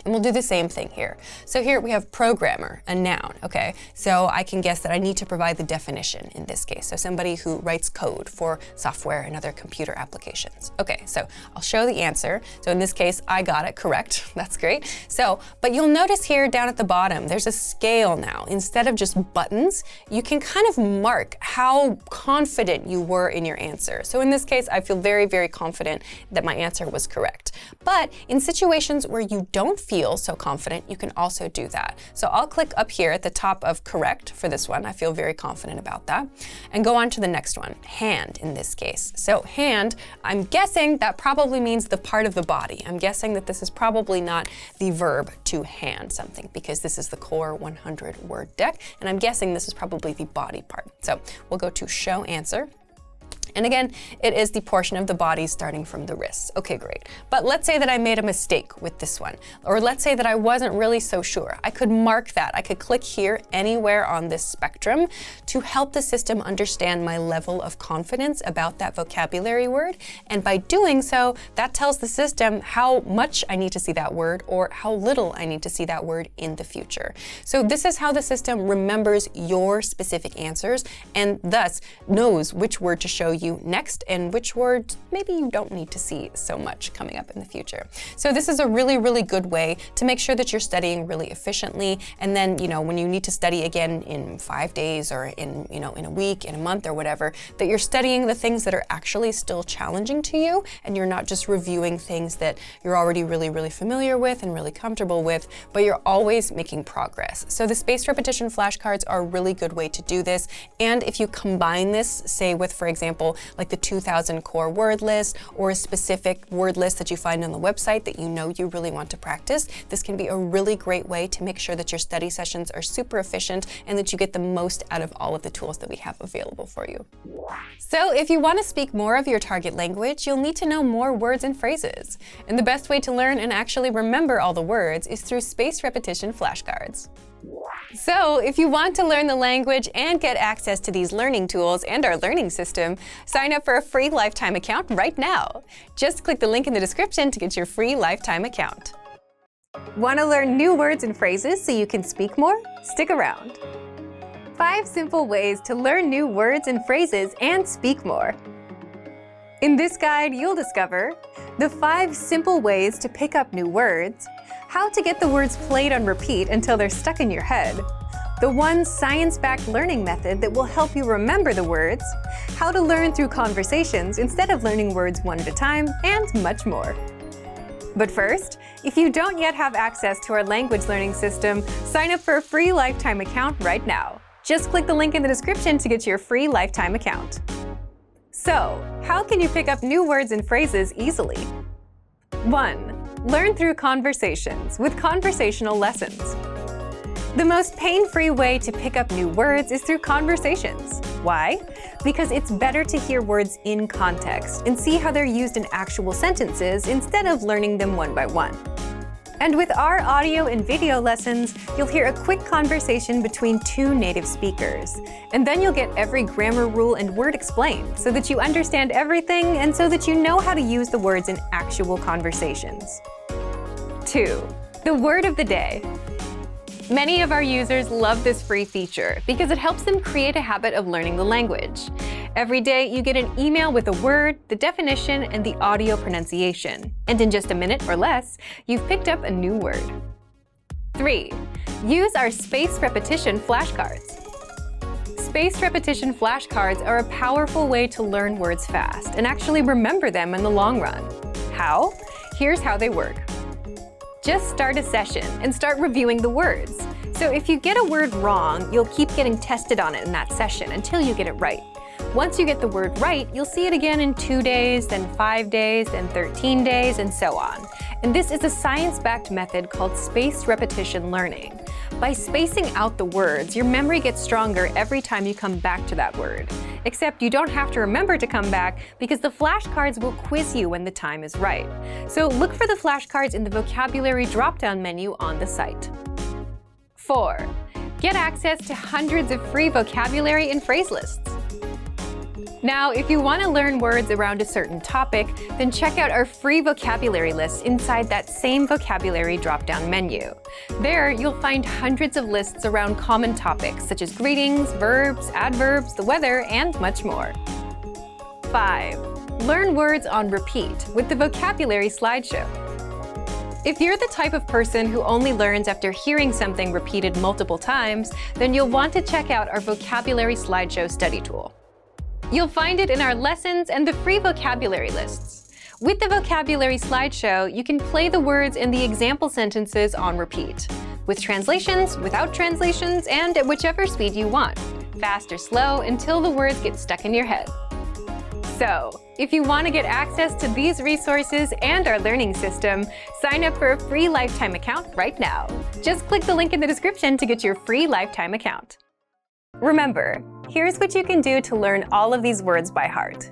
And we'll do the same thing here. So here we have programmer, a noun, okay? So I can guess that I need to provide the definition in this case. So somebody who writes code for software and other computer applications. Okay, so I'll show the answer. So in this case, I got it correct. That's great. So, but you'll notice here down at the bottom, there's a scale now. Instead of just buttons, you can kind of mark how confident you were in your answer. So in this case, I feel very, very confident that my answer was correct. But in situations where you don't feel so confident, you can also do that. So I'll click up here at the top of correct for this one. I feel very confident about that. And go on to the next one, hand in this case. So hand, I'm guessing that probably means the part of the body. I'm guessing that this is probably not the verb to hand something because this is the core 100 word deck. And I'm guessing this is probably the body part. So we'll go to show answer. And again, it is the portion of the body starting from the wrists. Okay, great. But let's say that I made a mistake with this one, or let's say that I wasn't really so sure. I could mark that. I could click here anywhere on this spectrum to help the system understand my level of confidence about that vocabulary word. And by doing so, that tells the system how much I need to see that word or how little I need to see that word in the future. So this is how the system remembers your specific answers and thus knows which word to show you next and which words maybe you don't need to see so much coming up in the future. So this is a really, really good way to make sure that you're studying really efficiently. And then, you know, when you need to study again in 5 days or in, you know, in a week, in a month or whatever, that you're studying the things that are actually still challenging to you and you're not just reviewing things that you're already really, really familiar with and really comfortable with, but you're always making progress. So the spaced repetition flashcards are a really good way to do this. And if you combine this, say with, for example, example, like the 2000 core word list or a specific word list that you find on the website that you know you really want to practice, this can be a really great way to make sure that your study sessions are super efficient and that you get the most out of all of the tools that we have available for you. So if you want to speak more of your target language, you'll need to know more words and phrases. And the best way to learn and actually remember all the words is through spaced repetition flashcards. So if you want to learn the language and get access to these learning tools and our learning system, sign up for a free lifetime account right now. Just click the link in the description to get your free lifetime account. Want to learn new words and phrases so you can speak more? Stick around. 5 simple ways to learn new words and phrases and speak more. In this guide, you'll discover the 5 simple ways to pick up new words, how to get the words played on repeat until they're stuck in your head, the 1 science-backed learning method that will help you remember the words, how to learn through conversations instead of learning words one at a time, and much more. But first, if you don't yet have access to our language learning system, sign up for a free lifetime account right now. Just click the link in the description to get your free lifetime account. So, how can you pick up new words and phrases easily? 1. Learn through conversations with conversational lessons. The most pain-free way to pick up new words is through conversations. Why? Because it's better to hear words in context and see how they're used in actual sentences instead of learning them one by one. And with our audio and video lessons, you'll hear a quick conversation between 2 native speakers. And then you'll get every grammar rule and word explained so that you understand everything and so that you know how to use the words in actual conversations. 2. The word of the day. Many of our users love this free feature because it helps them create a habit of learning the language. Every day, you get an email with a word, the definition, and the audio pronunciation. And in just a minute or less, you've picked up a new word. 3. Use our spaced repetition flashcards. Spaced repetition flashcards are a powerful way to learn words fast and actually remember them in the long run. How? Here's how they work. Just start a session and start reviewing the words. So if you get a word wrong, you'll keep getting tested on it in that session until you get it right. Once you get the word right, you'll see it again in 2 days, then 5 days, then 13 days, and so on. And this is a science-backed method called spaced repetition learning. By spacing out the words, your memory gets stronger every time you come back to that word. Except you don't have to remember to come back because the flashcards will quiz you when the time is right. So look for the flashcards in the vocabulary drop-down menu on the site. 4. Get access to hundreds of free vocabulary and phrase lists. Now, if you want to learn words around a certain topic, then check out our free vocabulary list inside that same vocabulary drop-down menu. There, you'll find hundreds of lists around common topics such as greetings, verbs, adverbs, the weather, and much more. 5. Learn words on repeat with the vocabulary slideshow. If you're the type of person who only learns after hearing something repeated multiple times, then you'll want to check out our vocabulary slideshow study tool. You'll find it in our lessons and the free vocabulary lists. With the vocabulary slideshow, you can play the words in the example sentences on repeat, with translations, without translations, and at whichever speed you want, fast or slow, until the words get stuck in your head. So, if you want to get access to these resources and our learning system, sign up for a free lifetime account right now. Just click the link in the description to get your free lifetime account. Remember, here's what you can do to learn all of these words by heart.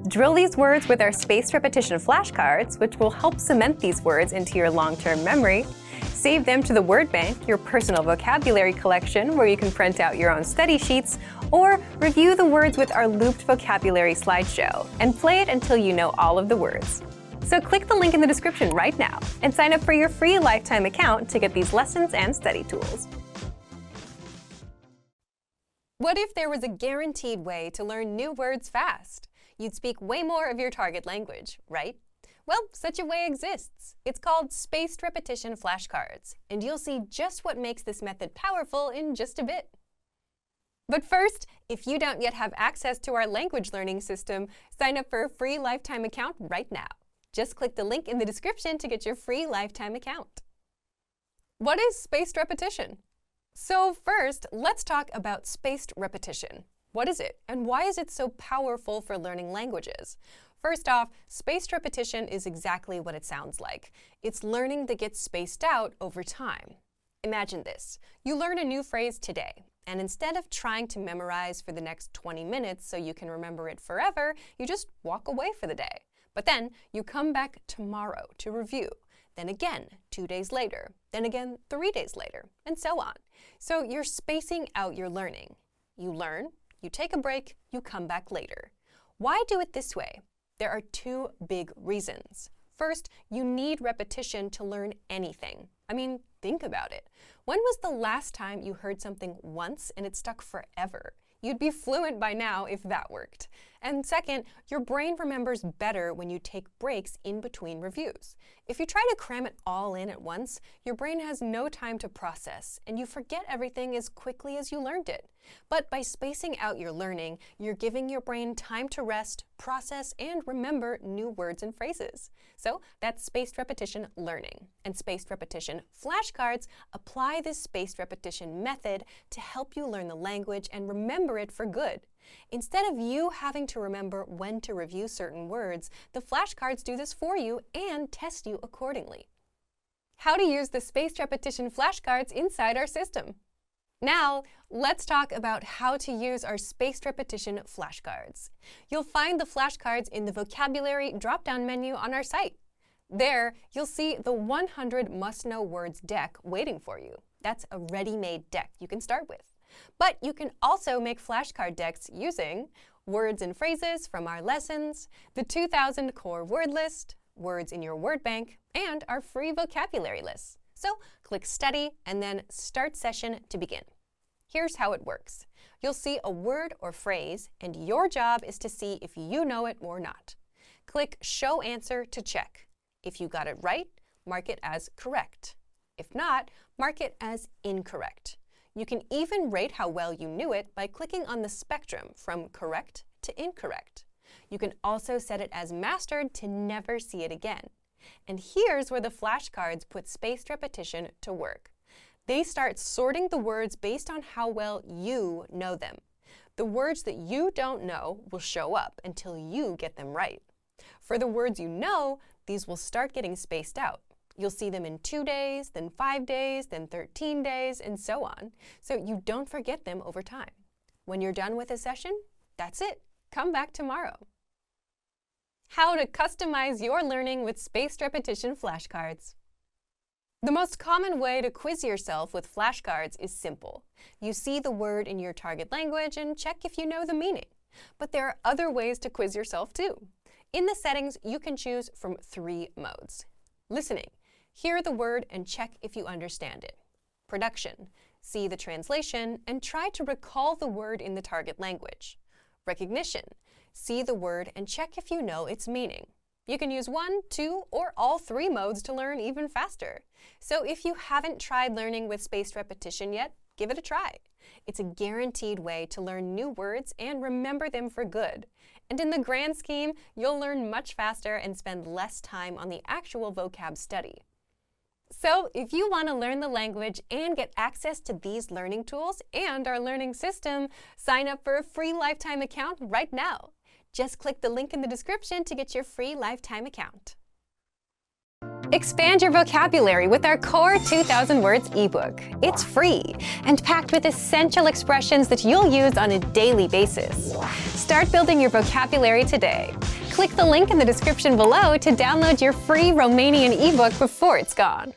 Drill these words with our spaced repetition flashcards, which will help cement these words into your long-term memory. Save them to the word bank, your personal vocabulary collection, where you can print out your own study sheets, or review the words with our looped vocabulary slideshow, and play it until you know all of the words. So click the link in the description right now and sign up for your free lifetime account to get these lessons and study tools. What if there was a guaranteed way to learn new words fast? You'd speak way more of your target language, right? Well, such a way exists. It's called spaced repetition flashcards, and you'll see just what makes this method powerful in just a bit. But first, if you don't yet have access to our language learning system, sign up for a free lifetime account right now. Just click the link in the description to get your free lifetime account. What is spaced repetition? So first, let's talk about spaced repetition. What is it, and why is it so powerful for learning languages? First off, spaced repetition is exactly what it sounds like. It's learning that gets spaced out over time. Imagine this. You learn a new phrase today, and instead of trying to memorize for the next 20 minutes so you can remember it forever, you just walk away for the day. But then you come back tomorrow to review, then again 2 days later, then again 3 days later, and so on. So you're spacing out your learning. You learn, you take a break, you come back later. Why do it this way? There are two big reasons. First, you need repetition to learn anything. I mean, think about it. When was the last time you heard something once and it stuck forever? You'd be fluent by now if that worked. And second, your brain remembers better when you take breaks in between reviews. If you try to cram it all in at once, your brain has no time to process, and you forget everything as quickly as you learned it. But by spacing out your learning, you're giving your brain time to rest, process, and remember new words and phrases. So that's spaced repetition learning. And spaced repetition flashcards apply this spaced repetition method to help you learn the language and remember it for good. Instead of you having to remember when to review certain words, the flashcards do this for you and test you accordingly. How to use the spaced repetition flashcards inside our system. Now, let's talk about how to use our spaced repetition flashcards. You'll find the flashcards in the vocabulary drop-down menu on our site. There, you'll see the 100 must-know words deck waiting for you. That's a ready-made deck you can start with. But you can also make flashcard decks using words and phrases from our lessons, the 2000 core word list, words in your word bank, and our free vocabulary lists. So click Study and then Start Session to begin. Here's how it works. You'll see a word or phrase, and your job is to see if you know it or not. Click Show Answer to check. If you got it right, mark it as correct. If not, mark it as incorrect. You can even rate how well you knew it by clicking on the spectrum from correct to incorrect. You can also set it as mastered to never see it again. And here's where the flashcards put spaced repetition to work. They start sorting the words based on how well you know them. The words that you don't know will show up until you get them right. For the words you know, these will start getting spaced out. You'll see them in 2 days, then 5 days, then 13 days, and so on, so you don't forget them over time. When you're done with a session, that's it. Come back tomorrow. How to customize your learning with spaced repetition flashcards. The most common way to quiz yourself with flashcards is simple. You see the word in your target language and check if you know the meaning. But there are other ways to quiz yourself too. In the settings, you can choose from 3 modes. Listening. Hear the word and check if you understand it. Production. See the translation and try to recall the word in the target language. Recognition. See the word and check if you know its meaning. You can use 1, 2, or all 3 modes to learn even faster. So if you haven't tried learning with spaced repetition yet, give it a try. It's a guaranteed way to learn new words and remember them for good. And in the grand scheme, you'll learn much faster and spend less time on the actual vocab study. So if you want to learn the language and get access to these learning tools and our learning system, sign up for a free lifetime account right now. Just click the link in the description to get your free lifetime account. Expand your vocabulary with our Core 2000 Words ebook. It's free and packed with essential expressions that you'll use on a daily basis. Start building your vocabulary today. Click the link in the description below to download your free Romanian ebook before it's gone.